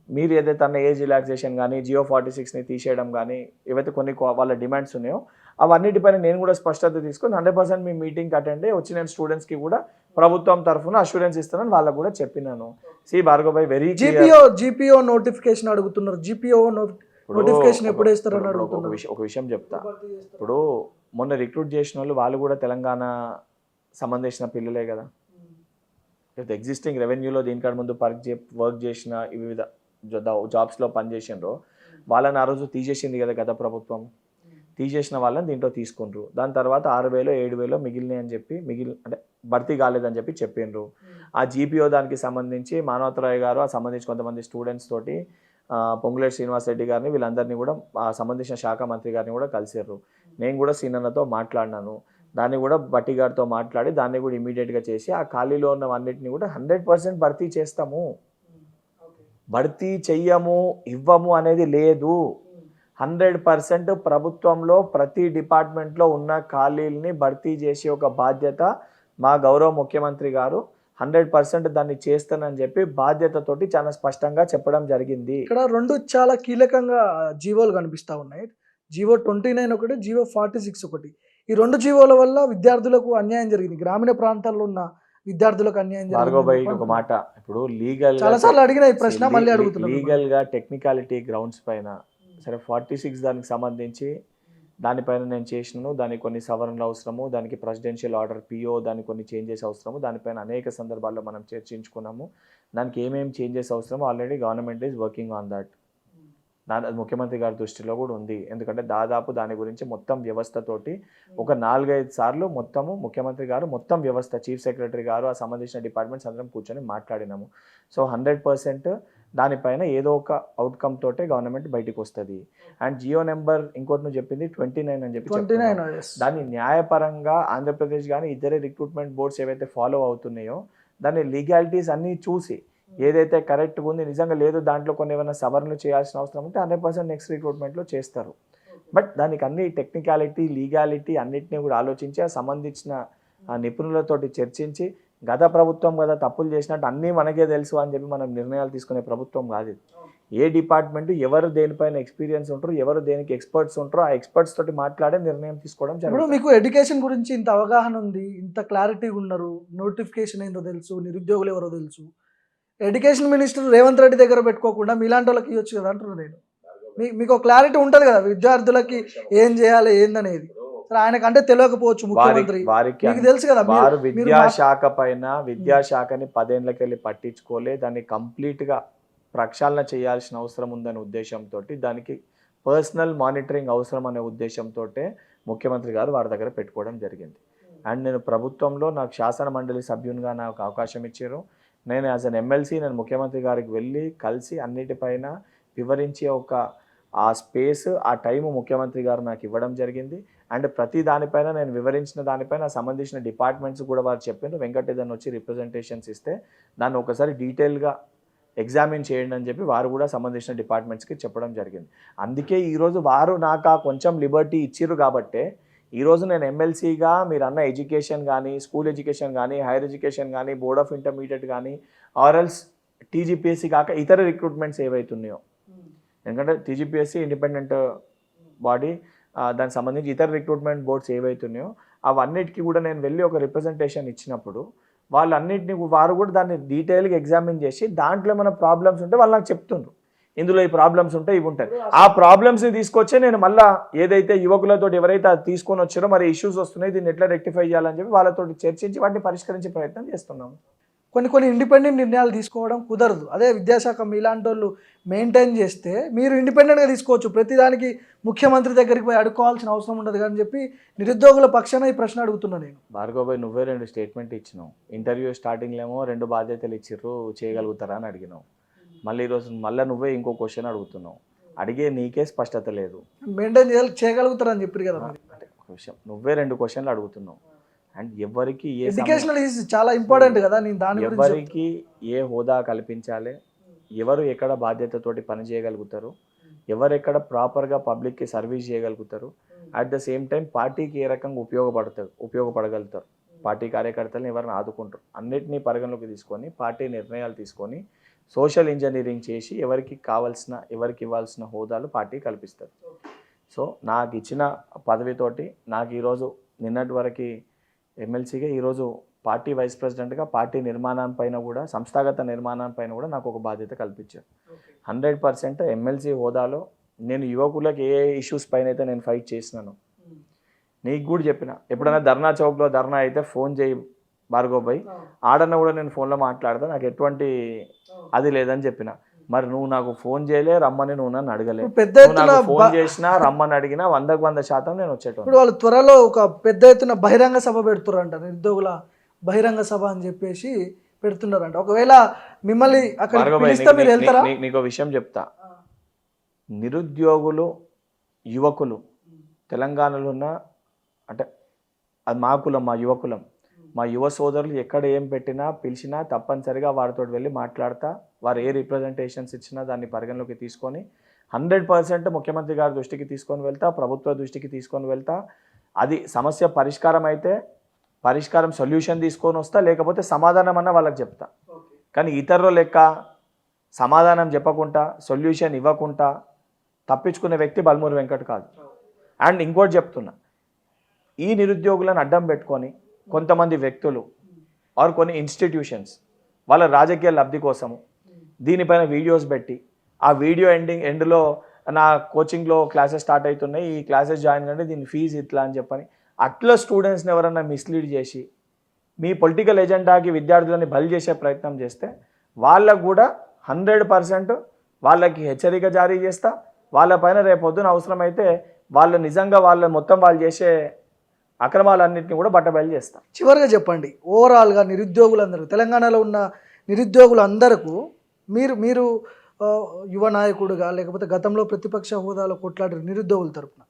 మీరు ఏదైతే అన్న ఏజ్ రిలాక్సేషన్ కానీ GO46ని తీసేయడం కానీ ఏవైతే కొన్ని వాళ్ళ డిమాండ్స్ ఉన్నాయో అవన్నిటిపైన నేను కూడా స్పష్టత తీసుకొని 100% మీ మీటింగ్కి అటెండ్ అయ్యి వచ్చిన స్టూడెంట్స్కి కూడా ప్రభుత్వం తరఫున అష్యూరెన్స్ ఇస్తానని వాళ్ళకు కూడా చెప్పినాను. సి భార్గవ్ భాయ్ వెరీ GPO నోటిఫికేషన్ అడుగుతున్నారు. GPO నోటిఫికేషన్ ఎప్పుడు వేస్తారని అడుగుతున్నారు. ఒక విషయం చెప్తా. ఇప్పుడు మొన్న రిక్రూట్ చేసిన వాళ్ళు కూడా తెలంగాణ సంబంధించిన పిల్లలే కదా. ఎగ్జిస్టింగ్ రెవెన్యూలో దీనికంటే ముందు వర్క్ చేసిన వివిధ జాబ్స్లో పనిచేసినారో వాళ్ళని ఆ రోజు తీసేసింది కదా గత ప్రభుత్వం. తీసేసిన వాళ్ళని దీంట్లో తీసుకుంటారు. దాని తర్వాత 6,000 7,000 మిగిలినాయి అని చెప్పి అంటే భర్తీ కాలేదని చెప్పి చెప్పిండ్రు. ఆ GPO దానికి సంబంధించి మానవతరాయ్ గారు ఆ సంబంధించి కొంతమంది స్టూడెంట్స్ తోటి పొంగులేటి శ్రీనివాస్ రెడ్డి గారిని వీళ్ళందరినీ కూడా ఆ సంబంధించిన శాఖ మంత్రి గారిని కూడా కలిసారు. నేను కూడా సీనన్నతో మాట్లాడినాను. దాన్ని కూడా బట్టి గారితో మాట్లాడి దాన్ని కూడా ఇమీడియట్గా చేసి ఆ ఖాళీలో ఉన్నవన్నిటిని కూడా 100% భర్తీ చేస్తాము. భర్తీ చెయ్యము ఇవ్వము అనేది లేదు. 100% ప్రభుత్వంలో ప్రతి డిపార్ట్మెంట్లో ఉన్న ఖాళీల్ని భర్తీ చేసే ఒక బాధ్యత మా గౌరవ ముఖ్యమంత్రి గారు 100% దాన్ని చేస్తానని చెప్పి బాధ్యతతోటి చాలా స్పష్టంగా చెప్పడం జరిగింది. ఇక్కడ రెండు చాలా కీలకంగా జీవోలు కనిపిస్తూ ఉన్నాయి. GO 29 ఒకటి, GO 46 ఒకటి. ఈ రెండు జీవోల వల్ల విద్యార్థులకు అన్యాయం జరిగింది. గ్రామీణ ప్రాంతాల్లో ఉన్న విద్యార్థులకు అన్యాయం భార్గవ్ భాయ్ జరిగింది. ఒక మాట, ఇప్పుడు లీగల్ చాలా సార్లు అడిగిన ఈ ప్రశ్న మళ్ళీ అడుగుతున్నాను. లీగల్ గా టెక్నికాలిటీ గ్రౌండ్స్ పైన సరే 46 దానికి సంబంధించి దానిపైన నేను చేసినాను. దానికి కొన్ని సవరణలు అవసరము, దానికి ప్రెసిడెన్షియల్ ఆర్డర్ PO దానికి కొన్ని చేంజెస్ అవసరము. దానిపైన అనేక సందర్భాల్లో మనం చర్చించుకున్నాము. దానికి ఏమేమి చేంజెస్ అవసరమో already government is working on that. ముఖ్యమంత్రి గారి దృష్టిలో కూడా ఉంది. ఎందుకంటే దాదాపు దాని గురించి మొత్తం వ్యవస్థతోటి ఒక 4-5 సార్లు మొత్తము ముఖ్యమంత్రి గారు మొత్తం వ్యవస్థ చీఫ్ సెక్రటరీ గారు ఆ సంబంధించిన డిపార్ట్మెంట్స్ అందరం కూర్చొని మాట్లాడినాము. సో 100% దానిపైన ఏదో ఒక అవుట్కమ్ తోటే గవర్నమెంట్ బయటకు వస్తుంది. అండ్ GO నెంబర్ ఇంకోటి నువ్వు చెప్పింది 29 అని చెప్పి 29 దాన్ని న్యాయపరంగా ఆంధ్రప్రదేశ్ కానీ ఇతర రిక్రూట్మెంట్ బోర్డ్స్ ఏవైతే ఫాలో అవుతున్నాయో దాని లీగాలిటీస్ అన్నీ చూసి ఏదైతే కరెక్ట్గా ఉంది నిజంగా లేదు దాంట్లో కొన్ని ఏమైనా సవరణలు చేయాల్సిన అవసరం ఉంటే 100% నెక్స్ట్ రిక్రూట్మెంట్లో చేస్తారు. బట్ దానికి అన్ని టెక్నికాలిటీ లీగాలిటీ అన్నిటినీ కూడా ఆలోచించి ఆ సంబంధించిన నిపుణులతోటి చర్చించి గత ప్రభుత్వం కదా తప్పులు చేసినట్టు అన్నీ మనకే తెలుసు అని చెప్పి మనం నిర్ణయాలు తీసుకునే ప్రభుత్వం కాదు. ఏ డిపార్ట్మెంట్ ఎవరు దేనిపైన ఎక్స్పీరియన్స్ ఉంటారో ఎవరు దేనికి ఎక్స్పర్ట్స్ ఉంటారో ఆ ఎక్స్పర్ట్స్ తోటి మాట్లాడే నిర్ణయం తీసుకోవడం ఇప్పుడు జరుగుతుంది. మీకు ఎడ్యుకేషన్ గురించి ఇంత అవగాహన ఉంది, ఇంత క్లారిటీగా ఉన్నారు, నోటిఫికేషన్ ఏందో తెలుసు, నిరుద్యోగులు ఎవరో తెలుసు. ఎడ్యుకేషన్ మినిస్టర్ రేవంత్ రెడ్డి దగ్గర పెట్టుకోకుండా మీలాంటి వాళ్ళకి ఇవ్వచ్చు కదా అంటున్నాను నేను. మీకు క్లారిటీ ఉంటుంది కదా విద్యార్థులకి ఏం చేయాలి ఏందనేది. ఆయనకంటే తెలియకపోవచ్చు ముఖ్యమంత్రి, మీకు తెలుసు కదా. వారు విద్యాశాఖ పైన విద్యాశాఖని 10 ఏళ్ళకెళ్ళి పట్టించుకోలే, దాన్ని కంప్లీట్ గా ప్రక్షాళన చేయాల్సిన అవసరం ఉందనే ఉద్దేశంతో దానికి పర్సనల్ మానిటరింగ్ అవసరం అనే ఉద్దేశంతో ముఖ్యమంత్రి గారు వారి దగ్గర పెట్టుకోవడం జరిగింది. అండ్ నేను ప్రభుత్వంలో నాకు శాసన మండలి సభ్యునిగా నాకు అవకాశం ఇచ్చారు. నేను యాజ్ అన్ ఎమ్మెల్సీ నేను ముఖ్యమంత్రి గారికి వెళ్ళి కలిసి అన్నిటిపైన వివరించి ఆ స్పేస్ ఆ టైము ముఖ్యమంత్రి గారు నాకు ఇవ్వడం జరిగింది. అండ్ ప్రతి దానిపైన నేను వివరించిన దానిపైన సంబంధించిన డిపార్ట్మెంట్స్ కూడా వారు చెప్పారు. వెంకటేదన్ వచ్చి రిప్రజెంటేషన్స్ ఇస్తే దాన్ని ఒకసారి డీటెయిల్గా ఎగ్జామిన్ చేయండి అని చెప్పి వారు కూడా సంబంధించిన డిపార్ట్మెంట్స్కి చెప్పడం జరిగింది. అందుకే ఈరోజు వారు నాకు కొంచెం లిబర్టీ ఇచ్చిర్రు కాబట్టే ఈరోజు నేను ఎమ్మెల్సీగా మీరు అన్న ఎడ్యుకేషన్ కానీ స్కూల్ ఎడ్యుకేషన్ కానీ హైయర్ ఎడ్యుకేషన్ కానీ బోర్డ్ ఆఫ్ ఇంటర్మీడియట్ కానీ ఆర్ఎల్స్ TGPSC కాక ఇతర రిక్రూట్మెంట్స్ ఏవైతున్నాయో, ఎందుకంటే TGPSC ఇండిపెండెంట్ బాడీ, దానికి సంబంధించి ఇతర రిక్రూట్మెంట్ బోర్డ్స్ ఏవైతున్నాయో అవన్నిటికీ కూడా నేను వెళ్ళి ఒక రిప్రజెంటేషన్ ఇచ్చినప్పుడు వాళ్ళన్నింటినీ వారు కూడా దాన్ని డీటెయిల్గా ఎగ్జామిన్ చేసి దాంట్లో ఏమైనా ప్రాబ్లమ్స్ ఉంటే వాళ్ళు నాకు చెప్తుండ్రు, ఇందులో ఈ ప్రాబ్లమ్స్ ఉంటాయి ఇవి ఉంటాయి. ఆ ప్రాబ్లమ్స్ని తీసుకొచ్చే నేను మళ్ళీ ఏదైతే యువకులతో ఎవరైతే అది తీసుకొని వచ్చారో మరి ఇష్యూస్ వస్తున్నాయి దీన్ని ఎట్లా రెక్టిఫై చేయాలని చెప్పి వాళ్ళతో చర్చించి వాటిని పరిష్కరించే ప్రయత్నం చేస్తున్నాము. కొన్ని ఇండిపెండెంట్ నిర్ణయాలు తీసుకోవడం కుదరదు. అదే విద్యాశాఖ మీలాంటి వాళ్ళు మెయింటైన్ చేస్తే మీరు ఇండిపెండెంట్గా తీసుకోవచ్చు. ప్రతిదానికి ముఖ్యమంత్రి దగ్గరికి పోయి అడుక్కోవాల్సిన అవసరం ఉండదు కానీ చెప్పి నిరుద్యోగుల పక్షాన ఈ ప్రశ్న అడుగుతున్నాను నేను. భార్గవ్ భాయ్ నువ్వే 2 స్టేట్మెంట్ ఇచ్చినావు. ఇంటర్వ్యూ స్టార్టింగ్లో ఏమో 2 బాధ్యతలు ఇచ్చిర్రు చేయగలుగుతారా అని అడిగినావు. మళ్ళీ ఈరోజు మళ్ళీ నువ్వే ఇంకో క్వశ్చన్ అడుగుతున్నావు. అడిగే నీకే స్పష్టత లేదు. మెయింటైన్ చేయగలుగుతారని చెప్పారు కదా మరి. అంటే ఒక విషయం, నువ్వే 2 క్వశ్చన్లు అడుగుతున్నావు. అండ్ ఎవరికి ఎడ్యుకేషనల్ ఈజ్ చాలా ఇంపార్టెంట్ కదా, నేను దాని గురించి ఎవరికి ఏ హోదా కల్పించాలి, ఎవరు ఎక్కడ బాధ్యతతోటి పని చేయగలుగుతారు, ఎవరు ఎక్కడ ప్రాపర్గా పబ్లిక్కి సర్వీస్ చేయగలుగుతారు, అట్ ద సేమ్ టైం పార్టీకి ఏ రకంగా ఉపయోగపడగలుగుతారు, పార్టీ కార్యకర్తలను ఎవరిని ఆదుకుంటారు, అన్నిటినీ పరిగణలోకి తీసుకొని పార్టీ నిర్ణయాలు తీసుకొని సోషల్ ఇంజనీరింగ్ చేసి ఎవరికి ఇవ్వాల్సిన హోదాలు పార్టీ కల్పిస్తారు. సో నాకు ఇచ్చిన పదవితోటి నాకు ఈరోజు నిన్నటి వరకు ఎమ్మెల్సీగా ఈరోజు పార్టీ వైస్ ప్రెసిడెంట్గా పార్టీ నిర్మాణం పైన కూడా సంస్థాగత నిర్మాణం పైన కూడా నాకు ఒక బాధ్యత కల్పించారు. 100% ఎమ్మెల్సీ హోదాలో నేను యువకులకు ఏ ఇష్యూస్ పైన అయితే నేను ఫైట్ చేసినాను, నీకు కూడా చెప్పిన, ఎప్పుడైనా ధర్నా చౌక్లో ధర్నా అయితే ఫోన్ చేయి భార్గవ్ భాయ్, ఆడన్న కూడా నేను ఫోన్లో మాట్లాడతా, నాకు ఎటువంటి అది లేదని చెప్పిన. మరి నువ్వు నాకు ఫోన్ చేయలే, రమ్మని నువ్వు నన్ను అడగలే. పెద్ద ఎత్తున ఫోన్ చేసినా రమ్మని అడిగినా 100% నేను వచ్చేటోను. ఇప్పుడు వాళ్ళు త్వరలో ఒక పెద్ద ఎత్తున బహిరంగ సభ పెడుతున్నారంట, నిరుద్యోగుల బహిరంగ సభ అని చెప్పేసి పెడుతున్నారంట. ఒకవేళ మిమ్మల్ని అక్కడ పిలిస్తే మీరు వెళ్తారా? నీకు విషయం చెప్తా, నిరుద్యోగులు యువకులు తెలంగాణలో ఉన్న, అంటే అది మా కులం, మా యువకులం, మా యువ సోదరులు ఎక్కడ ఏం పెట్టినా పిలిచినా తప్పనిసరిగా వారితో వెళ్ళి మాట్లాడతా, వారు ఏ రిప్రజెంటేషన్స్ ఇచ్చినా దాన్ని పరిగణలోకి తీసుకొని 100% ముఖ్యమంత్రి గారి దృష్టికి తీసుకొని వెళ్తా, ప్రభుత్వ దృష్టికి తీసుకొని వెళ్తా. అది సమస్య పరిష్కారం అయితే సొల్యూషన్ తీసుకొని వస్తా, లేకపోతే సమాధానం అన్న వాళ్ళకి చెప్తా. కానీ ఇతరుల లెక్క సమాధానం చెప్పకుండా సొల్యూషన్ ఇవ్వకుండా తప్పించుకునే వ్యక్తి బల్మూరి వెంకట్ కాదు. అండ్ ఇంకోటి చెప్తున్నా, ఈ నిరుద్యోగులను అడ్డం పెట్టుకొని కొంతమంది వ్యక్తులు ఆర్ కొన్ని ఇన్స్టిట్యూషన్స్ వాళ్ళ రాజకీయ లబ్ధి కోసము దీనిపైన వీడియోస్ పెట్టి, ఆ వీడియో ఎండ్లో నా కోచింగ్లో క్లాసెస్ స్టార్ట్ అవుతున్నాయి, ఈ క్లాసెస్ జాయిన్ కంటే దీని ఫీజు ఇట్లా అని చెప్పని అట్లా స్టూడెంట్స్ని ఎవరన్నా మిస్లీడ్ చేసి మీ పొలిటికల్ ఎజెండాకి విద్యార్థులని బలి చేసే ప్రయత్నం చేస్తే వాళ్ళకు కూడా 100% వాళ్ళకి హెచ్చరిక జారీ చేస్తా. వాళ్ళపైన రేపొద్దున అవసరమైతే వాళ్ళు నిజంగా వాళ్ళు చేసే అక్రమాలన్నింటినీ కూడా బట్టబయలు చేస్తాం. చివరిగా చెప్పండి, ఓవరాల్గా నిరుద్యోగులందరూ, తెలంగాణలో ఉన్న నిరుద్యోగులందరకు మీరు యువ నాయకుడుగా లేకపోతే గతంలో ప్రతిపక్ష హోదాలో కొట్లాడారు నిరుద్యోగుల తరపున,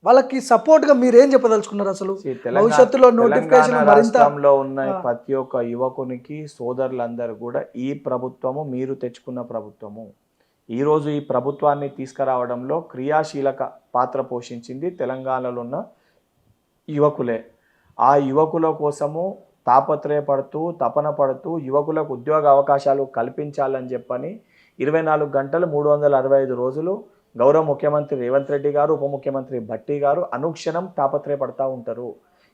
వాళ్ళకి సపోర్ట్గా మీరేం చెప్పదలుచుకున్నారు? అసలు భవిష్యత్తులో నోటిఫికేషన్ రాష్ట్రంలో ఉన్న ప్రతి ఒక్క యువకునికి సోదరులందరూ కూడా ఈ ప్రభుత్వము మీరు తెచ్చుకున్న ప్రభుత్వము, ఈరోజు ఈ ప్రభుత్వాన్ని తీసుకురావడంలో క్రియాశీలక పాత్ర పోషించింది తెలంగాణలో ఉన్న యువకులే. ఆ యువకుల కోసము తాపత్రయపడుతూ తపన పడుతూ యువకులకు ఉద్యోగ అవకాశాలు కల్పించాలని చెప్పని 24 గంటలు 365 రోజులు గౌరవ ముఖ్యమంత్రి రేవంత్ రెడ్డి గారు, ఉప ముఖ్యమంత్రి భట్టి గారు అనుక్షణం తాపత్రయపడతా ఉంటారు.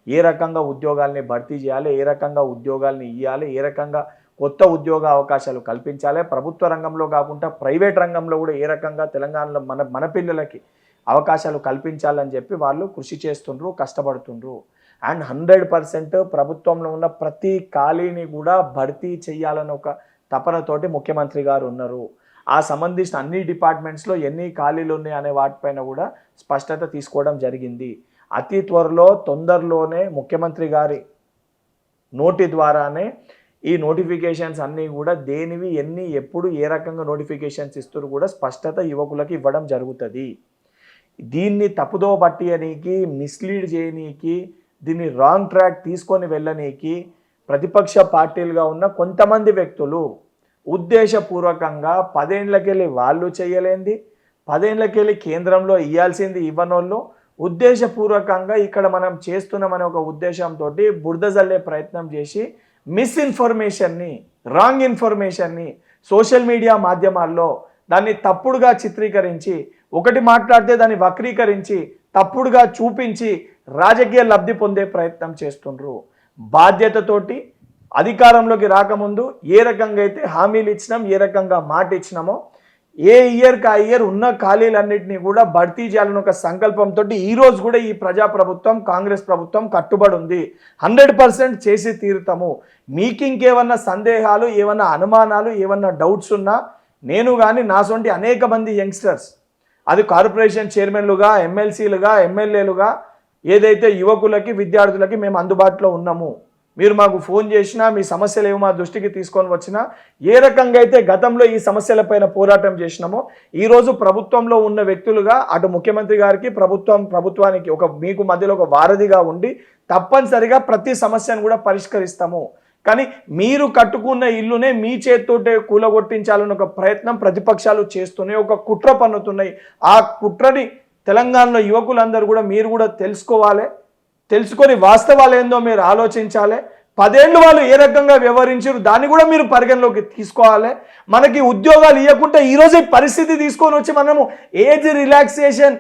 ఏ రకంగా ఉద్యోగాల్ని భర్తీ చేయాలి, ఏ రకంగా ఉద్యోగాల్ని ఇవ్వాలి, ఏ రకంగా కొత్త ఉద్యోగ అవకాశాలు కల్పించాలి, ప్రభుత్వ రంగంలో కాకుండా ప్రైవేట్ రంగంలో కూడా ఏ రకంగా తెలంగాణలో మన పిల్లలకి అవకాశాలు కల్పించాలని చెప్పి వాళ్ళు కృషి చేస్తుండ్రు, కష్టపడుతుండ్రు. అండ్ 100% ప్రభుత్వంలో ఉన్న ప్రతి ఖాళీని కూడా భర్తీ చేయాలని ఒక తపనతోటి ముఖ్యమంత్రి గారు ఉన్నారు. ఆ సంబంధించిన అన్ని డిపార్ట్మెంట్స్లో ఎన్ని ఖాళీలు ఉన్నాయి అనే వాటిపైన కూడా స్పష్టత తీసుకోవడం జరిగింది. అతి తొందరలోనే ముఖ్యమంత్రి గారి నోటి ద్వారానే ఈ నోటిఫికేషన్స్ అన్నీ కూడా దేనివి ఎన్ని ఎప్పుడు ఏ రకంగా నోటిఫికేషన్స్ ఇస్తారు కూడా స్పష్టత యువకులకు ఇవ్వడం జరుగుతుంది. దీన్ని తప్పుదో పట్టియనీకి, మిస్లీడ్ చేయనీకి, దీన్ని రాంగ్ ట్రాక్ తీసుకొని వెళ్ళనీకి ప్రతిపక్ష పార్టీలుగా ఉన్న కొంతమంది వ్యక్తులు ఉద్దేశపూర్వకంగా 10 ఏళ్ళకెళ్ళి వాళ్ళు చేయలేంది, 10 ఏళ్ళకెళ్ళి కేంద్రంలో ఇవ్వాల్సింది ఇవ్వనోళ్ళు ఉద్దేశపూర్వకంగా ఇక్కడ మనం చేస్తున్నామనే ఒక ఉద్దేశంతో బురద జల్లే ప్రయత్నం చేసి మిస్ఇన్ఫర్మేషన్ని, రాంగ్ ఇన్ఫర్మేషన్ని సోషల్ మీడియా మాధ్యమాల్లో దాన్ని తప్పుడుగా చిత్రీకరించి, ఒకటి మాట్లాడితే దాన్ని వక్రీకరించి తప్పుడుగా చూపించి రాజకీయ లబ్ధి పొందే ప్రయత్నం చేస్తుండ్రు. బాధ్యతతోటి అధికారంలోకి రాకముందు ఏ రకంగా అయితే హామీలు ఇచ్చినాం, ఏ రకంగా మాట ఇచ్చినామో ఏ ఇయర్కి ఆ ఇయర్ ఉన్న ఖాళీలన్నింటినీ కూడా భర్తీ చేయాలని ఒక సంకల్పంతో ఈరోజు కూడా ఈ ప్రజాప్రభుత్వం కాంగ్రెస్ ప్రభుత్వం కట్టుబడి ఉంది. 100% చేసి తీరుతాము. మీకు ఇంకేమన్నా సందేహాలు, ఏమన్నా అనుమానాలు, ఏమన్నా డౌట్స్ ఉన్నా నేను కానీ నా సొంటి అనేక మంది యంగ్స్టర్స్, అది కార్పొరేషన్ చైర్మన్లుగా, ఎమ్మెల్సీలుగా, ఎమ్మెల్యేలుగా ఏదైతే యువకులకి విద్యార్థులకి మేము అందుబాటులో ఉన్నాము. మీరు మాకు ఫోన్ చేసినా మీ సమస్యలు ఏమో మా దృష్టికి తీసుకొని వచ్చినా ఏ రకంగా అయితే గతంలో ఈ సమస్యలపైన పోరాటం చేసినామో ఈరోజు ప్రభుత్వంలో ఉన్న వ్యక్తులుగా అటు ముఖ్యమంత్రి గారికి ప్రభుత్వానికి మీకు మధ్యలో ఒక వారధిగా ఉండి తప్పనిసరిగా ప్రతి సమస్యను కూడా పరిష్కరిస్తాము. కానీ మీరు కట్టుకున్న ఇల్లునే మీ చేతితోటే కూలగొట్టించాలని ఒక ప్రయత్నం ప్రతిపక్షాలు చేస్తున్నాయి, ఒక కుట్ర పన్నుతున్నాయి. ఆ కుట్రని తెలంగాణలో యువకులందరూ కూడా మీరు కూడా తెలుసుకొని వాస్తవాలు ఏందో మీరు ఆలోచించాలి. 10 ఏళ్ళు వాళ్ళు ఏ రకంగా వ్యవహరించారు దాన్ని కూడా మీరు పరిగణలోకి తీసుకోవాలి. మనకి ఉద్యోగాలు ఇవ్వకుండా ఈరోజు ఈ పరిస్థితి తీసుకొని వచ్చి మనము ఏజ్ రిలాక్సేషన్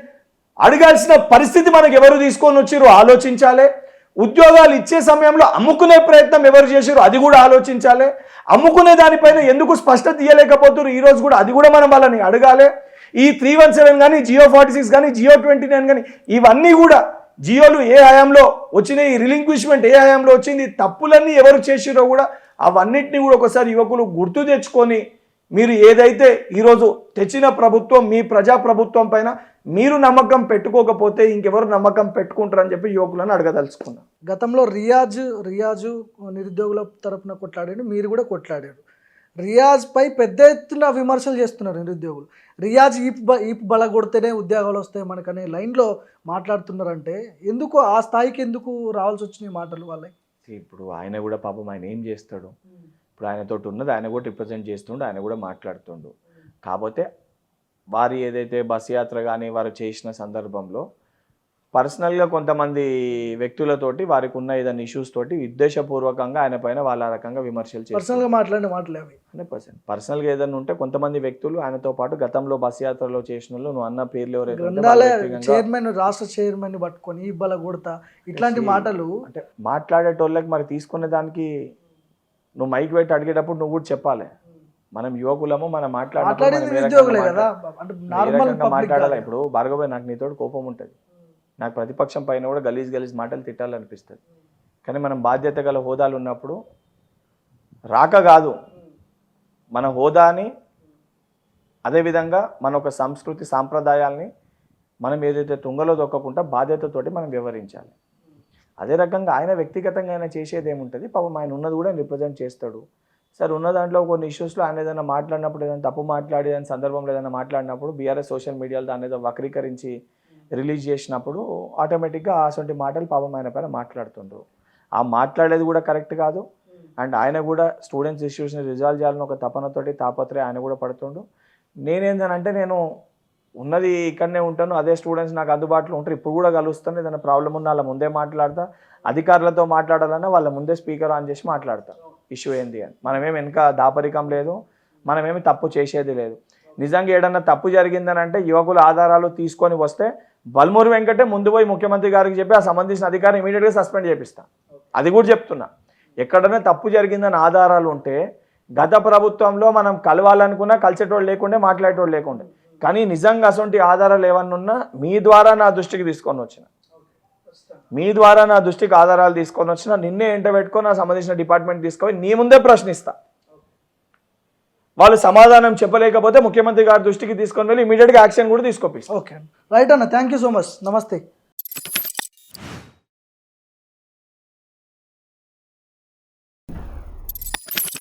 అడగాల్సిన పరిస్థితి మనకు ఎవరు తీసుకొని వచ్చారు ఆలోచించాలి. ఉద్యోగాలు ఇచ్చే సమయంలో అమ్ముకునే ప్రయత్నం ఎవరు చేశారు అది కూడా ఆలోచించాలి. అమ్ముకునే దానిపైన ఎందుకు స్పష్టత ఇవ్వలేకపోతున్నారు ఈరోజు కూడా అది కూడా మనం వాళ్ళని అడగాలి. ఈ 317 కానీ జియో 46 కానీ జియో 29 కానీ ఇవన్నీ కూడా జియోలు ఏ హయాంలో వచ్చినాయి, ఈ రిలింక్విష్మెంట్ ఏ హయాంలో వచ్చింది, తప్పులన్నీ ఎవరు చేసిరో కూడా అవన్నిటిని కూడా ఒకసారి యువకులు గుర్తు తెచ్చుకొని మీరు ఏదైతే ఈరోజు తెచ్చిన ప్రభుత్వం మీ ప్రజా ప్రభుత్వం పైన మీరు నమ్మకం పెట్టుకోకపోతే ఇంకెవరు నమ్మకం పెట్టుకుంటారని చెప్పి యువకులను అడగదలుచుకున్నాను. గతంలో రియాజు నిరుద్యోగుల తరపున కొట్లాడాడు, మీరు కూడా కొట్లాడారు. రియాజ్ పై పెద్ద ఎత్తున విమర్శలు చేస్తున్నారు నిరుద్యోగులు. రియాజ్ ఈపు బలగొడితేనే ఉద్యోగాలు వస్తాయి మనకనే లైన్లో మాట్లాడుతున్నారంటే ఎందుకు ఆ స్థాయికి ఎందుకు రావాల్సి వచ్చినాయి మాటలు వాళ్ళకి? ఇప్పుడు ఆయన కూడా పాపం ఆయన ఏం చేస్తాడు, ఇప్పుడు ఆయనతో ఉన్నది ఆయన కూడా రిప్రజెంట్ చేస్తుండు, ఆయన కూడా మాట్లాడుతుండు. కాకపోతే వారు ఏదైతే బస్ యాత్ర కానీ వారు చేసిన సందర్భంలో పర్సనల్గా కొంతమంది వ్యక్తులతోటి వారికి ఉన్న ఏదైనా ఇష్యూస్ తోటి ఉద్దేశపూర్వకంగా ఆయన పైన వాళ్ళ రకంగా విమర్శలు చేస్తారు. పర్సనల్గా మాట్లాడిన మాటలు అవి 100%. పర్సనల్గా ఏదైనా ఉంటే కొంతమంది వ్యక్తులు ఆయనతో పాటు గతంలో బస్ యాత్రలో చేసిన వాళ్ళు నువ్వు అన్న పేర్లు ఎవరైతే చైర్మన్ రాష్ట్ర చైర్మన్ బట్టుకొని ఇబ్బల కొడతా ఇట్లాంటి మాటలు అంటే మాట్లాడేటోళ్ళకి మరి తీసుకునే దానికి నువ్వు మైక్ పెట్టి అడిగేటప్పుడు నువ్వు కూడా చెప్పాలి. మనం యువకులము మనం మాట్లాడాలి. ఇప్పుడు భార్గవ నాకు నీతో కోపం ఉంటుంది, నాకు ప్రతిపక్షం పైన కూడా గలీజ్ మాటలు తిట్టాలనిపిస్తుంది. కానీ మనం బాధ్యత గల హోదాలు ఉన్నప్పుడు రాక కాదు మన హోదాని అదేవిధంగా మన ఒక సంస్కృతి సాంప్రదాయాల్ని మనం ఏదైతే తుంగలో దొక్కకుండా బాధ్యతతోటి మనం వ్యవహరించాలి. అదే రకంగా ఆయన వ్యక్తిగతంగా ఆయన చేసేది ఏముంటుంది, పాపం ఆయన ఉన్నది కూడా రిప్రజెంట్ చేస్తాడు. సార్ ఉన్న దాంట్లో కొన్ని ఇష్యూస్లో ఆయన ఏదైనా మాట్లాడినప్పుడు ఏదైనా తప్పు మాట్లాడి దాని సందర్భంలో ఏదైనా మాట్లాడినప్పుడు బీఆర్ఎస్ సోషల్ మీడియాలో దాన్ని ఏదో వక్రీకరించి రిలీజ్ చేసినప్పుడు ఆటోమేటిక్గా అటువంటి మాటలు పాపం ఆయన పైన మాట్లాడుతుండ్రు. ఆ మాట్లాడేది కూడా కరెక్ట్ కాదు. అండ్ ఆయన కూడా స్టూడెంట్స్ ఇష్యూస్ని రిజాల్వ్ చేయాలని ఒక తపనతోటి తాపత్రయం ఆయన కూడా పడుతుండు. నేనేందనంటే నేను ఉన్నది ఇక్కడనే ఉంటాను, అదే స్టూడెంట్స్ నాకు అందుబాటులో ఉంటారు, ఇప్పుడు కూడా కలుస్తాను, ఏదైనా ప్రాబ్లం ఉన్నా వాళ్ళ ముందే మాట్లాడతా, అధికారులతో మాట్లాడాలన్నా వాళ్ళ ముందే స్పీకర్ ఆన్ చేసి మాట్లాడతా ఇష్యూ ఏంది అని. మనమేమి వెనక దాపరికం లేదు, మనమేమి తప్పు చేసేది లేదు. నిజంగా ఏదన్నా తప్పు జరిగిందని అంటే యువకుల ఆధారాలు తీసుకొని వస్తే బల్మూరు వెంకటే ముందు పోయి ముఖ్యమంత్రి గారికి చెప్పి ఆ సంబంధించిన అధికారిని ఇమీడియట్గా సస్పెండ్ చేపిస్తా. అది కూడా చెప్తున్నా. ఎక్కడైనా తప్పు జరిగిందని ఆధారాలు ఉంటే గత ప్రభుత్వంలో మనం కలవాలనుకున్నా కలిసేటోళ్ళు లేకుండే, మాట్లాడేటోళ్ళు లేకుండే. కానీ నిజంగా అటువంటి ఆధారాలు ఏమన్నా ఉన్నా మీ ద్వారా నా దృష్టికి తీసుకొని వచ్చిన, మీ ద్వారా నా దృష్టికి ఆధారాలు తీసుకొని వచ్చిన నిన్నే ఎంట పెట్టుకొని నా సంబంధించిన డిపార్ట్మెంట్ తీసుకొని నీ ముందే ప్రశ్నిస్తా. వాళ్ళు సమాధానం చెప్పలేకపోతే ముఖ్యమంత్రి గారి దృష్టికి తీసుకొని వెళ్ళి ఇమీడియట్గా యాక్షన్ కూడా తీసుకోపిస్తారు. ఓకే రైట్ అన్న, థ్యాంక్ యూ సో మచ్, నమస్తే.